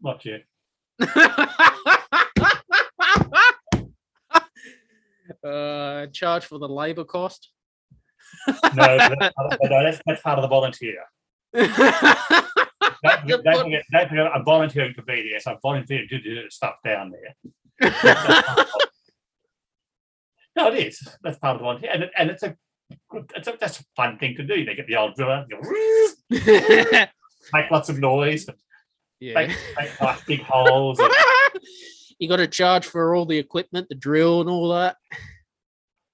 Not yet. Charge for the labour cost? No, that's part of the volunteer. don't forget, I'm volunteering to be there, so I'm volunteering to do stuff down there. No, it is. That's part of the volunteer, and it's that's a fun thing to do. They get the old driller, make lots of noise, make like big holes. You got to charge for all the equipment, the drill, and all that.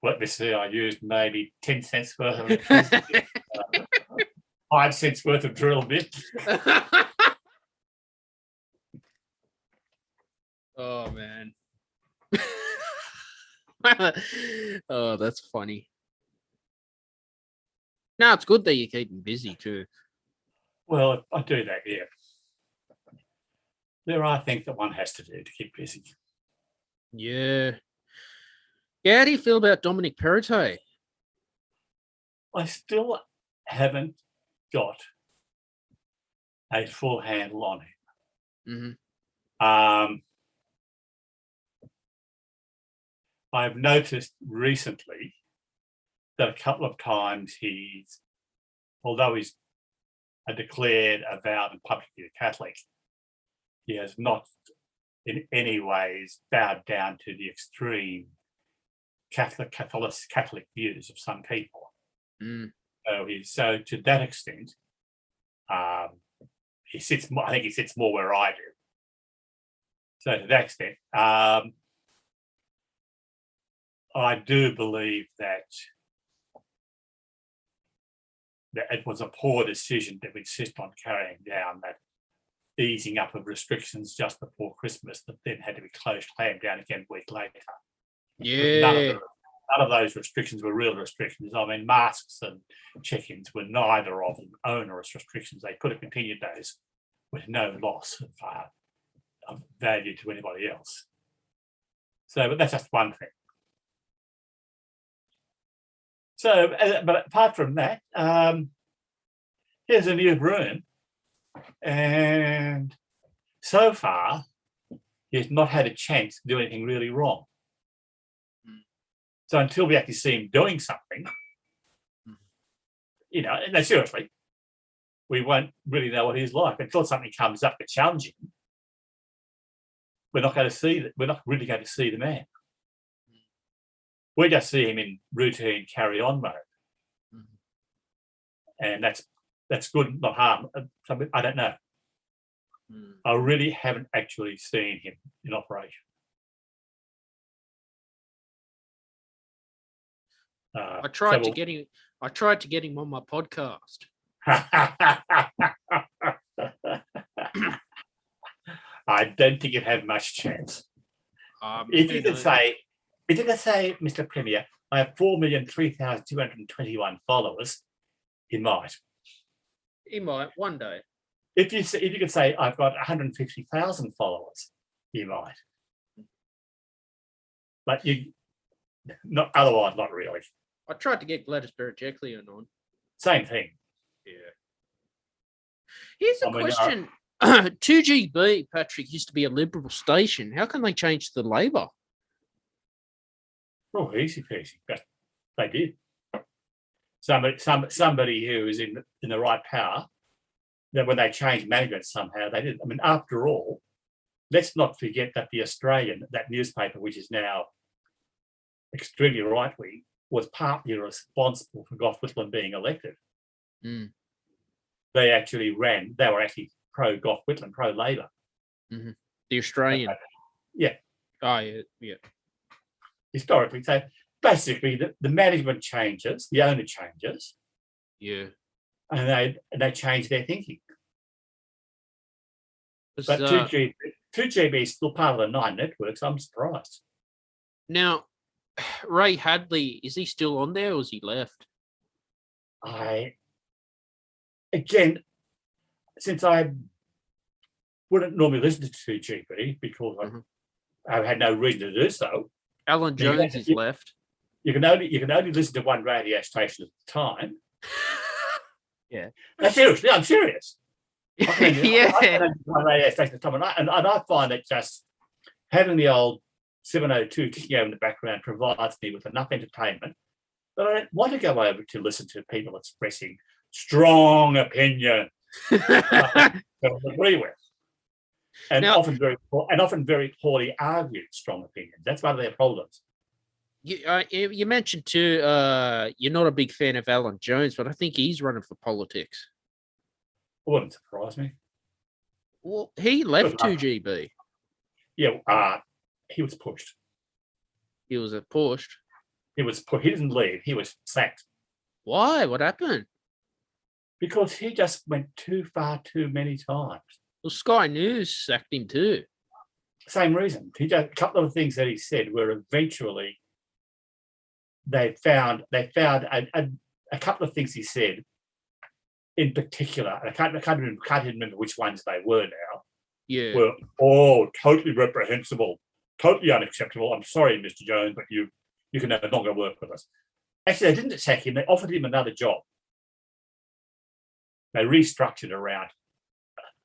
Let me see. I used maybe 10 cents worth of electricity, 5 cents worth of drill bit. Oh man. Oh, that's funny. No, it's good that you're keeping busy too. Well, I do that, yeah. There are things that one has to do to keep busy. Yeah. Yeah, how do you feel about Dominic Perrottet? I still haven't got a full handle on him. Mm-hmm. I've noticed recently that a couple of times although he's a declared, avowed, and publicly Catholic, he has not in any ways bowed down to the extreme Catholic views of some people. Mm. So to that extent, he sits more, I think he sits more where I do. So to that extent, I do believe that it was a poor decision to insist on carrying down that easing up of restrictions just before Christmas that then had to be clamped down again a week later. Yeah. None of those restrictions were real restrictions. I mean, masks and check-ins were neither of them onerous restrictions. They could have continued those with no loss of value to anybody else. So, but that's just one thing. So, but apart from that, here's a new broom, and so far, he's not had a chance to do anything really wrong. So until we actually see him doing something, no, seriously, we won't really know what he's like until something comes up to challenge him. We're not going to see that. We're not really going to see the man. We just see him in routine carry-on mode, and that's good, not harm. I don't know. I really haven't actually seen him in operation. I tried to get him on my podcast. I don't think you'd have much chance. If you could say, Mr. Premier, I have 4,003,221 followers, he might. He might one day. If you could say I've got 150,000 followers, he might. But otherwise, not really. I tried to get Gladys Berejiklian on. Same thing. Yeah. Here's a question. 2GB, Patrick, used to be a Liberal station. How can they change to the Labor? Oh, easy peasy. But they did. Somebody who is in the right power, that when they changed management somehow, they did. I mean, after all, let's not forget that the Australian, that newspaper, which is now extremely right-wing, was partly responsible for Gough Whitlam being elected. Mm. They were actually pro-Gough Whitlam, pro-Labor. Mm-hmm. The Australian. Yeah. Oh, yeah, yeah. Historically. So basically the management changes, the owner changes. Yeah. And they change their thinking. But 2GB is still part of the 9 networks. I'm surprised. Now, Ray Hadley, is he still on there or has he left? Again, since I wouldn't normally listen to 2GB because I had no reason to do so. Alan Jones is left. You can only listen to one radio station at a time. Yeah. No, seriously, I'm serious. Yeah. I can only one radio station at a time, and I find that just having the old 702 ticking over in the background provides me with enough entertainment that I don't want to go over to listen to people expressing strong opinion. don't agree with, and Now- often very poorly argued strong opinions. That's one of their problems. You mentioned too, you're not a big fan of Alan Jones, but I think he's running for politics. It wouldn't surprise me. Well, he left Good luck. 2GB. Yeah, he was pushed. He was pushed. He didn't leave. He was sacked Why? What happened? because he just went too far too many times. Well, Sky News sacked him too. Same reason. A couple of things that he said were eventually they found a couple of things he said in particular. I can't even remember which ones they were now. Yeah. Were all totally reprehensible, totally unacceptable. I'm sorry, Mr. Jones, but you can no longer work with us. Actually, they didn't sack him. They offered him another job. They restructured around.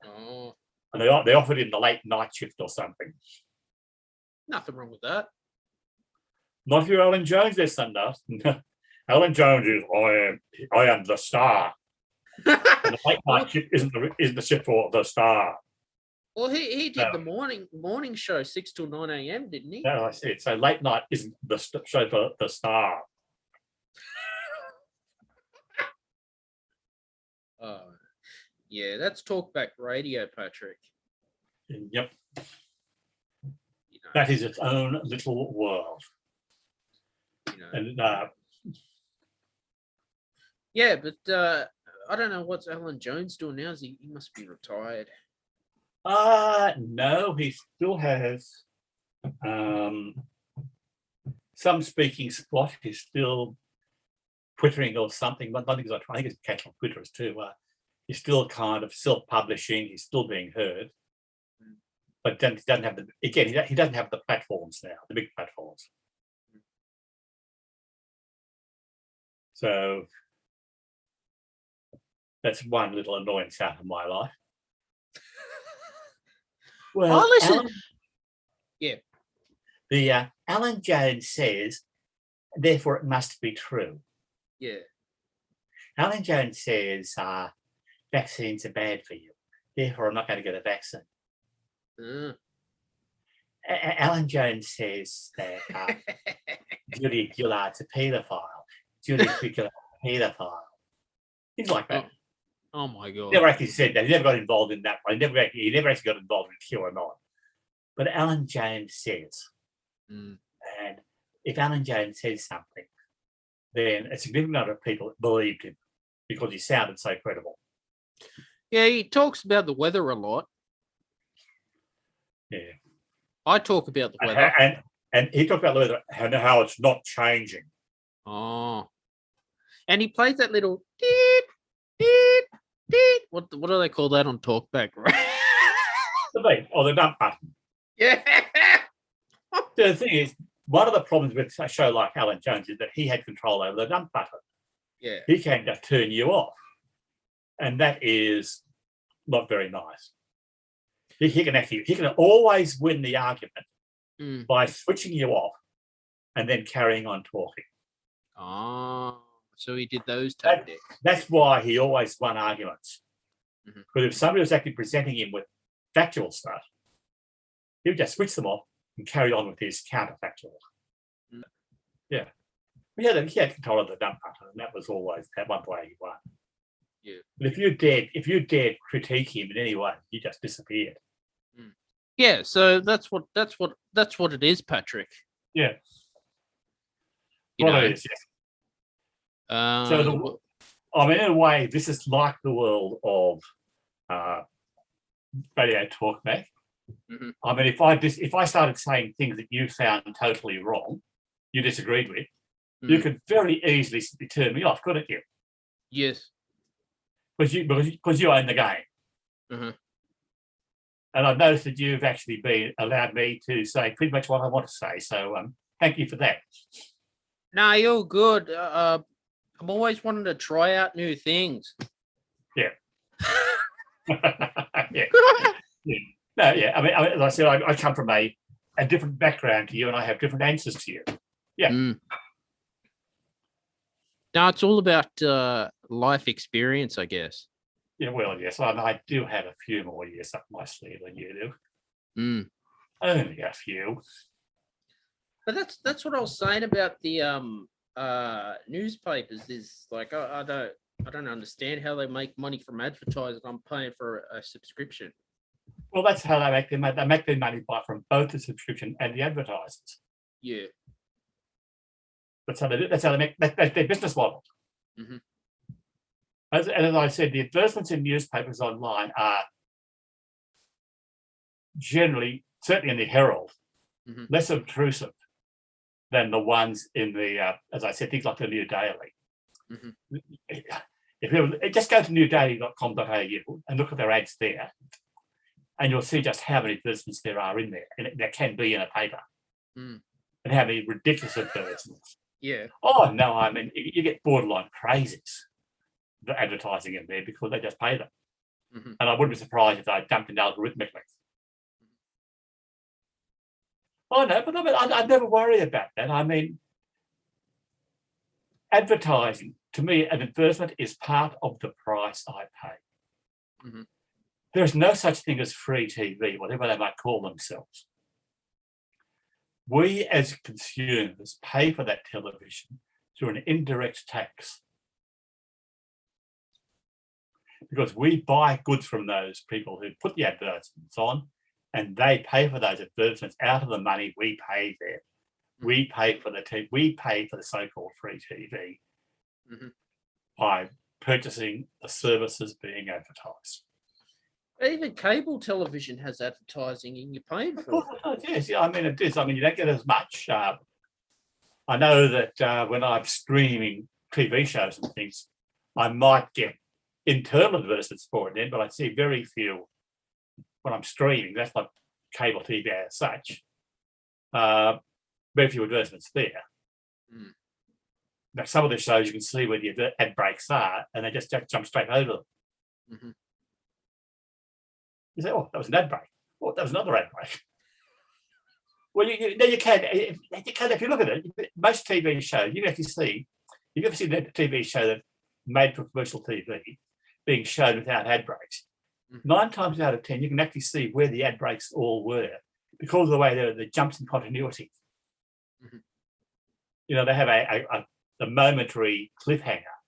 Oh, And they offered him the late night shift or something. nothing wrong with that. Not if you're Alan Jones, there's son does. Alan Jones is I am the star. And the late night shift isn't the shift for the star. Well, he did No. the morning show 6 till 9 a.m., didn't he? No, I said so. Late night isn't the show for the star. Oh, yeah, that's talkback radio, Patrick. Yep, You know, that is its own little world. you know. And Yeah, but I don't know what's Alan Jones doing now. He must be retired. no, he still has some speaking spot. He's still twittering or something, but I think he's catching on Twitter too. He's still kind of self-publishing. He's still being heard, but he doesn't have he doesn't have the platforms now, the big platforms. So that's one little annoyance out of my life. Well, listen. Yeah. Alan Jones says, therefore it must be true. Yeah. Alan Jones says vaccines are bad for you, therefore I'm not going to get a vaccine. Alan Jones says that Julia Gillard's a paedophile. Julia Gillard's a paedophile. Things like that. Oh my God. He never actually said that. He never got involved in that one. He never actually got involved in QAnon. But Alan Jones says, and if Alan Jones says something, then a significant number of people believed him because he sounded so credible. Yeah, he talks about the weather a lot. Yeah. I talk about the weather. And he talked about the weather and how it's not changing. Oh. And he plays that little deep, deep, deep. What do they call that on talkback, right? The beep or the dump button. Yeah. The thing is, one of the problems with a show like Alan Jones is that he had control over the dump button. Yeah. He can just turn you off. And that is not very nice. He can always win the argument by switching you off and then carrying on talking. Oh, so he did those tactics. That's why he always won arguments. Because if somebody was actually presenting him with factual stuff, he would just switch them off and carry on with his counterfactual. Yeah. He had control of the dump button, and that was always that one way he won. Yeah. But if you dared critique him in any way, he just disappeared. Yeah, so that's what it is, Patrick. Yeah. You know? It is, yes. So in a way, this is like the world of radio talkback. I mean, if I started saying things that you found totally wrong, you disagreed with, you could very easily turn me off, couldn't you? Yes. Because you own the game. And I've noticed that you've actually allowed me to say pretty much what I want to say. So thank you for that. No, you're good. I'm always wanting to try out new things. Yeah. Yeah. No, yeah. I mean, as I said, I come from a different background to you, and I have different answers to you. Yeah. No, it's all about life experience, I guess. Yeah, well, yes, I do have a few more years up my sleeve than you do. Mm. Only a few. But that's what I was saying about the newspapers. Is like I don't understand how they make money from advertising. I'm paying for a subscription. Well, that's how they make their money. They make their money from both the subscription and the advertisers. Yeah. That's how they do. That's how they make. That's their business model. Mhm. As I said, the advertisements in newspapers online are generally, certainly in the Herald, Mhm. less obtrusive than the ones in the, as I said, things like the New Daily. Mhm. If you just go to newdaily.com.au and look at their ads there, and you'll see just how many advertisements there are in there, and there can be in a paper, Mm. and how many ridiculous advertisements. Yeah. Oh no, I mean, you get borderline crazies, the advertising in there because they just pay them. Mhm. And I wouldn't be surprised if they dumped it algorithmically. Oh no, but I never worry about that. I mean, advertising, to me, an advertisement is part of the price I pay. Mhm. There's no such thing as free TV, whatever they might call themselves. We as consumers pay for that television through an indirect tax. Because we buy goods from those people who put the advertisements on, and they pay for those advertisements out of the money we pay there. We pay for the so-called free TV Mhm. by purchasing the services being advertised. Even cable television has advertising, and you're paying Of for course it. it does, yes. Yeah, I mean, it is. I mean, you don't get as much. I know that when I'm streaming TV shows and things, I might get internal advertisements for it then, but I see very few when I'm streaming. That's not cable TV as such. Very few advertisements there. Mm. Now, some of the shows you can see where the ad breaks are, and they just jump straight over them. Mhm. You say, "Oh, that was an ad break. Oh, that was another ad break." Well, you can. If you look at it, most TV shows you actually see. You ever see a TV show that made for commercial TV being shown without ad breaks? Mhm. 9 times out of 10, you can actually see where the ad breaks all were because of the way the jumps in continuity. Mhm. You know, they have a momentary cliffhanger.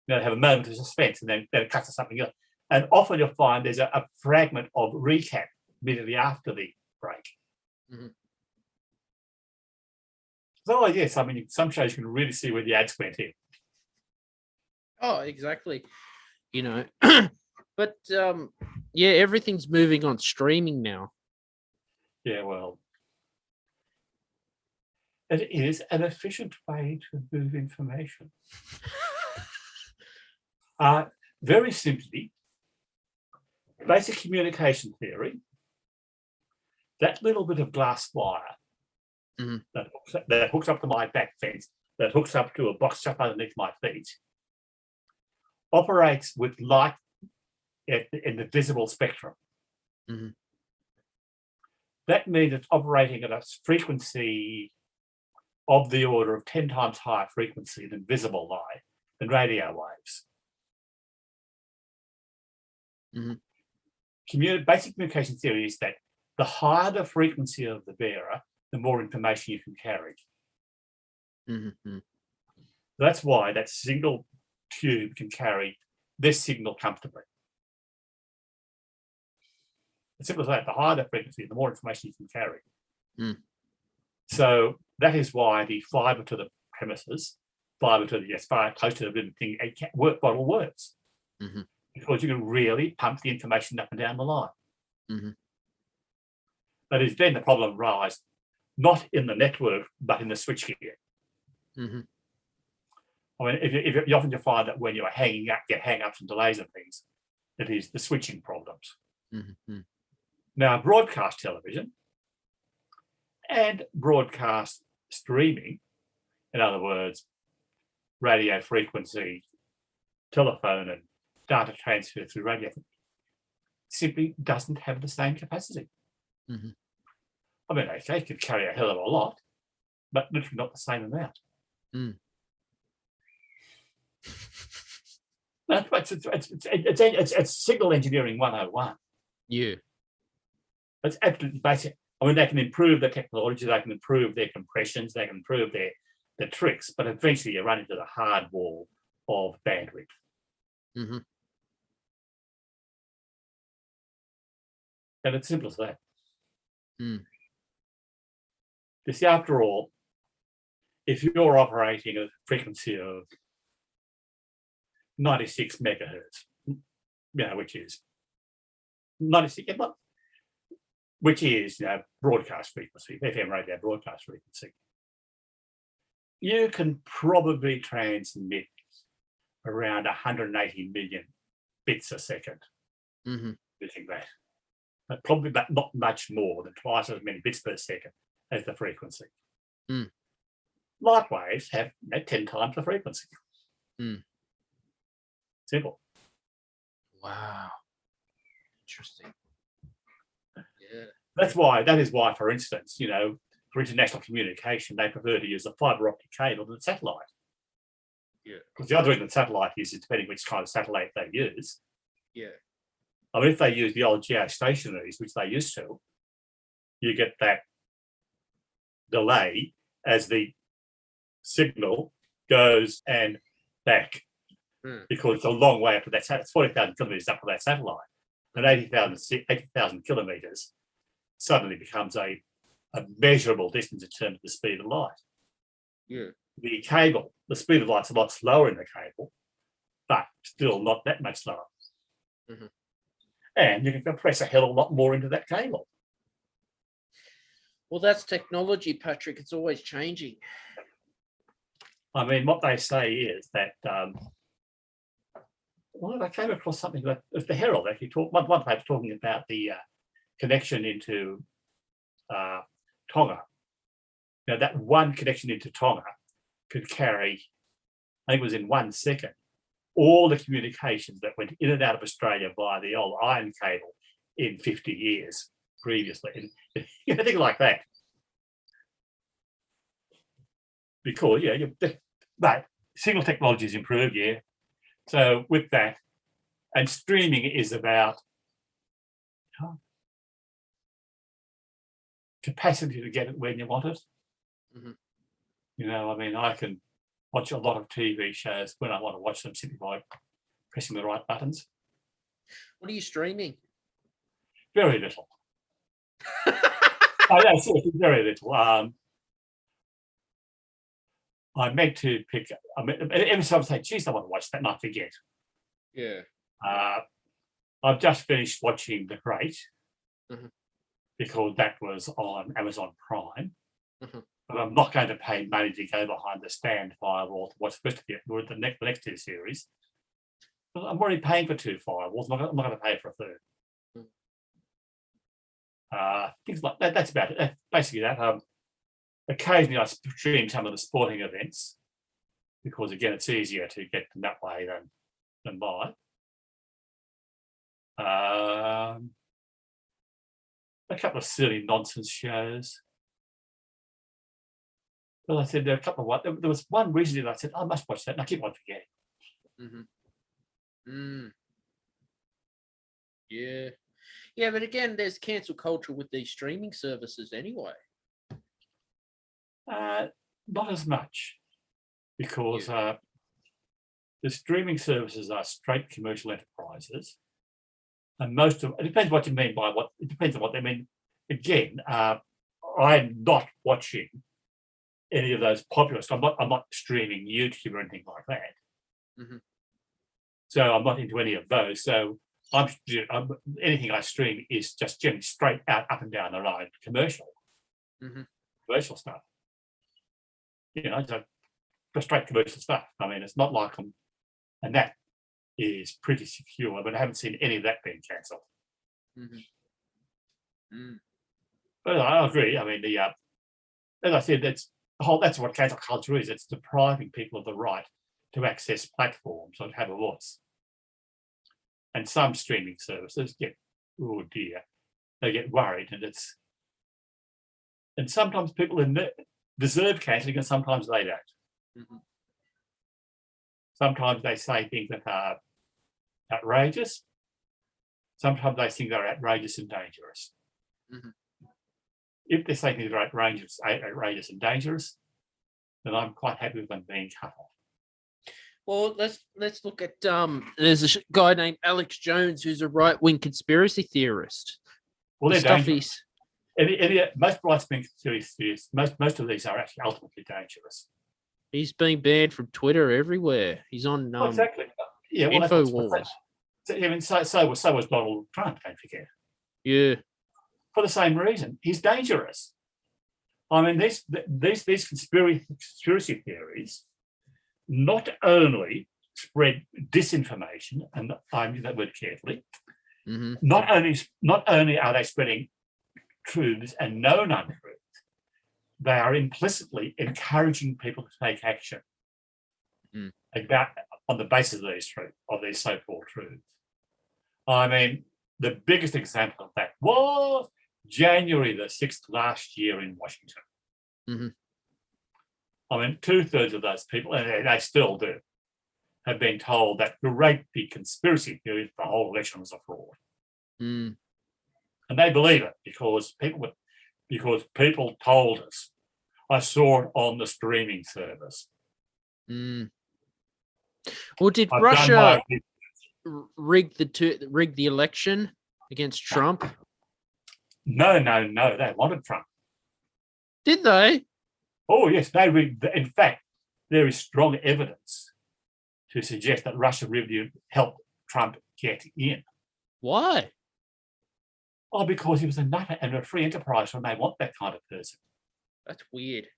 You know, they have a moment of suspense, and then it cuts to something else. And often you'll find there's a fragment of recap immediately after the break. Mhm. So, yes, I mean, some shows you can really see where the ads went in. Oh, exactly. You know, but yeah, everything's moving on streaming now. Yeah, well, it is an efficient way to move information. Very simply, basic communication theory, that little bit of glass wire Mhm. that hooks up to my back fence, that hooks up to a box shop underneath my feet, operates with light in the visible spectrum. Mhm. That means it's operating at a frequency of the order of 10 times higher frequency than visible light, than radio waves. Mhm. Basic communication theory is that the higher the frequency of the bearer, the more information you can carry. Mhm. That's why that single tube can carry this signal comfortably. As simple as that, the higher the frequency, the more information you can carry. Mm. So that is why the fiber to the premises, fiber to the fire close to the living thing, bottle works. Mhm. Because you can really pump the information up and down the line. Mhm. But is then the problem lies not in the network, but in the switchgear. Mhm. I mean, if you often find that when you're hanging up, get hang-ups and delays and things, it is the switching problems. Mhm. Now, broadcast television and broadcast streaming, in other words, radio frequency, telephone, and data transfer through radio, simply doesn't have the same capacity. Mhm. I mean, they could carry a hell of a lot, but literally not the same amount. Mm. It's signal engineering 101. Yeah. It's absolutely basic. I mean, they can improve the technology, they can improve their compressions, they can improve their tricks, but eventually you run into the hard wall of bandwidth. Mm-hmm. And it's simple as that. Mm. You see, after all, if you're operating at a frequency of 96 megahertz, which is 96, which is broadcast frequency, FM radio broadcast frequency, you can probably transmit around 180 million bits a second. Mm-hmm. Using that. But probably not much more than twice as many bits per second as the frequency. Mm. Light waves have 10 times the frequency. Mm. Simple. Wow. Interesting. Yeah. That is why, for instance, for international communication, they prefer to use a fiber optic cable than satellite. Yeah. Because the other reason satellite is depending which kind of satellite they use. Yeah. I mean, if they use the old geostationaries, which they used to, you get that delay as the signal goes and back. Because it's a long way up to that. It's 40,000 kilometres up to that satellite. And 80,000 kilometres suddenly becomes a measurable distance in terms of the speed of light. Yeah. The cable, the speed of light's a lot slower in the cable, but still not that much slower. Mm-hmm. And you can compress a hell of a lot more into that cable. Well, that's technology, Patrick. It's always changing. I mean, what they say is that, I came across something that the Herald actually talked, one page talking about the connection into Tonga. That one connection into Tonga could carry, I think it was in 1 second, all the communications that went in and out of Australia via the old iron cable in 50 years previously. And things like that. Because, but signal technology has improved, yeah. So with that, and streaming is about capacity to get it when you want it. Mm-hmm. I mean, I can watch a lot of TV shows when I want to watch them simply by pressing the right buttons. What are you streaming? Very little. Seriously, very little. I meant to pick. Every time I say, "Geez, I want to watch that," and I forget. Yeah. I've just finished watching The Great because that was on Amazon Prime. Mm-hmm. But I'm not going to pay money to go behind the stand firewall to watch the rest of the next two series. I'm already paying for 2 firewalls. I'm not going to pay for a third. Things like that. That's about it. That's basically that. Occasionally, I stream some of the sporting events because, again, it's easier to get them that way than by. A couple of silly nonsense shows. Well, I said there are a couple of there was one recently that I said I must watch that, and I keep on forgetting. Mm-hmm. Yeah. Yeah, but again, there's cancel culture with these streaming services anyway. Not as much, because the streaming services are straight commercial enterprises, and most of it depends what you mean by what. It depends on what they mean. Again, I'm not watching any of those popular stuff. I'm not streaming YouTube or anything like that. Mm-hmm. So I'm not into any of those. So anything I stream is just generally straight out, up and down the road, commercial stuff. Just straight commercial stuff. I mean, it's not like and that is pretty secure. But I haven't seen any of that being cancelled. But I agree. I mean, as I said, that's what cancel culture is. It's depriving people of the right to access platforms and have a voice. And some streaming services they get worried, and sometimes people deserve cancelling, and sometimes they don't. Sometimes they say things that are outrageous. Sometimes I think they're outrageous and dangerous. Mhm. If they say things are outrageous and dangerous, then I'm quite happy with them being cut off. Well, let's look at there's a guy named Alex Jones who's a right-wing conspiracy theorist. Well, The they're stuff dangerous. Most right-wing conspiracy theorists, most of these are actually ultimately dangerous. He's been banned from Twitter everywhere. He's on Exactly. Yeah, well, InfoWars. So was Donald Trump, don't forget. Yeah. For the same reason, he's dangerous. I mean, these conspiracy theories not only spread disinformation, and I use that word carefully. Mm-hmm. Not only are they spreading truths and known untruths, they are implicitly encouraging people to take action on the basis of these so-called truths. I mean, the biggest example of that was January the 6th last year in Washington. Mm-hmm. I mean, 2/3 of those people, and they still do, have been told that great big conspiracy theory, the whole election was a fraud. Mm. And they believe it because people told us. I saw it on the streaming service. Mm. Well, did I've Russia rig the election against Trump? No, they wanted Trump. Did they? Oh, yes, they rigged. In fact, there is strong evidence to suggest that Russia really helped Trump get in. Why? Oh, because he was a nutter and a free enterprise, and they want that kind of person. That's weird.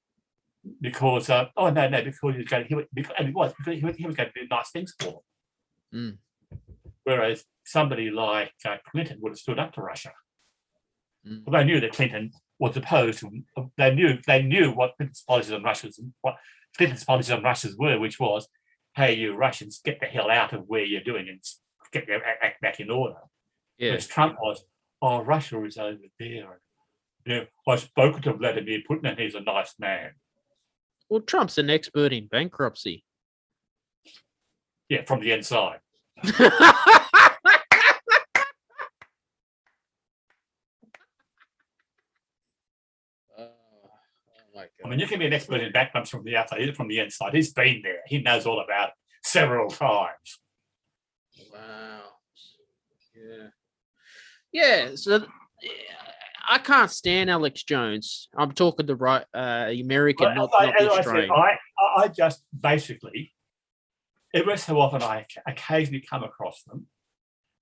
Because because he was going to do nice things for them. Whereas somebody like Clinton would have stood up to Russia. Well, they knew that Clinton was opposed to. They knew what Clinton's policies on Russia's were, which was, "Hey, you Russians, get the hell out of where you're doing and get your act back in order." Yeah. Whereas Trump was, "Oh, Russia is over there. Yeah, I've spoken to Vladimir Putin, and he's a nice man." Well, Trump's an expert in bankruptcy. Yeah, from the inside. I mean, you can be an expert in bankruptcy from the outside, either from the inside. He's been there. He knows all about it several times. Wow. Yeah. Yeah. So I can't stand Alex Jones. I'm talking the right American, not the Australian. I just basically, every so often I occasionally come across them.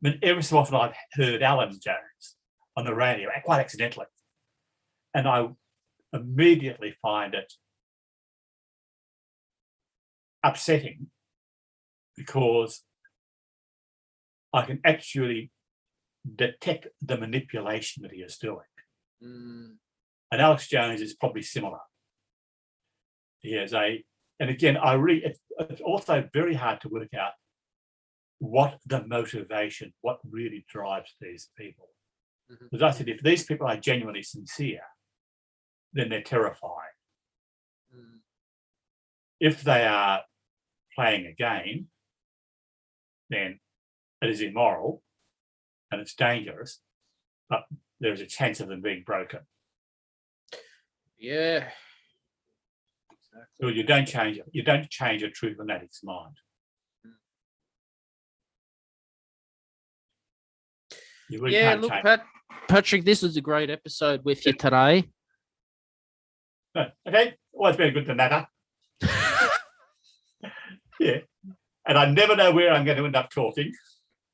I mean, every so often I've heard Alan Jones on the radio, quite accidentally. And I immediately find it upsetting because I can actually detect the manipulation that he is doing. And Alex Jones is probably similar. He has and again, it's also very hard to work out what the motivation, what really drives these people. As I said, if these people are genuinely sincere, then they're terrifying. If they are playing a game, then it is immoral and it's dangerous, but there's a chance of them being broken. Yeah. Exactly. So you don't change a true fanatic's mind. You really can't look, change. Patrick, this was a great episode with you today. Okay, always been good to natter. Yeah, and I never know where I'm going to end up talking.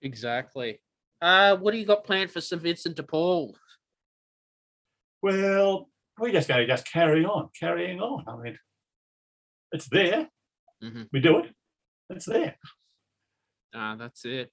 Exactly. What do you got planned for St. Vincent de Paul? Well, we're just going to carrying on. I mean, it's there. We do it. It's there. That's it.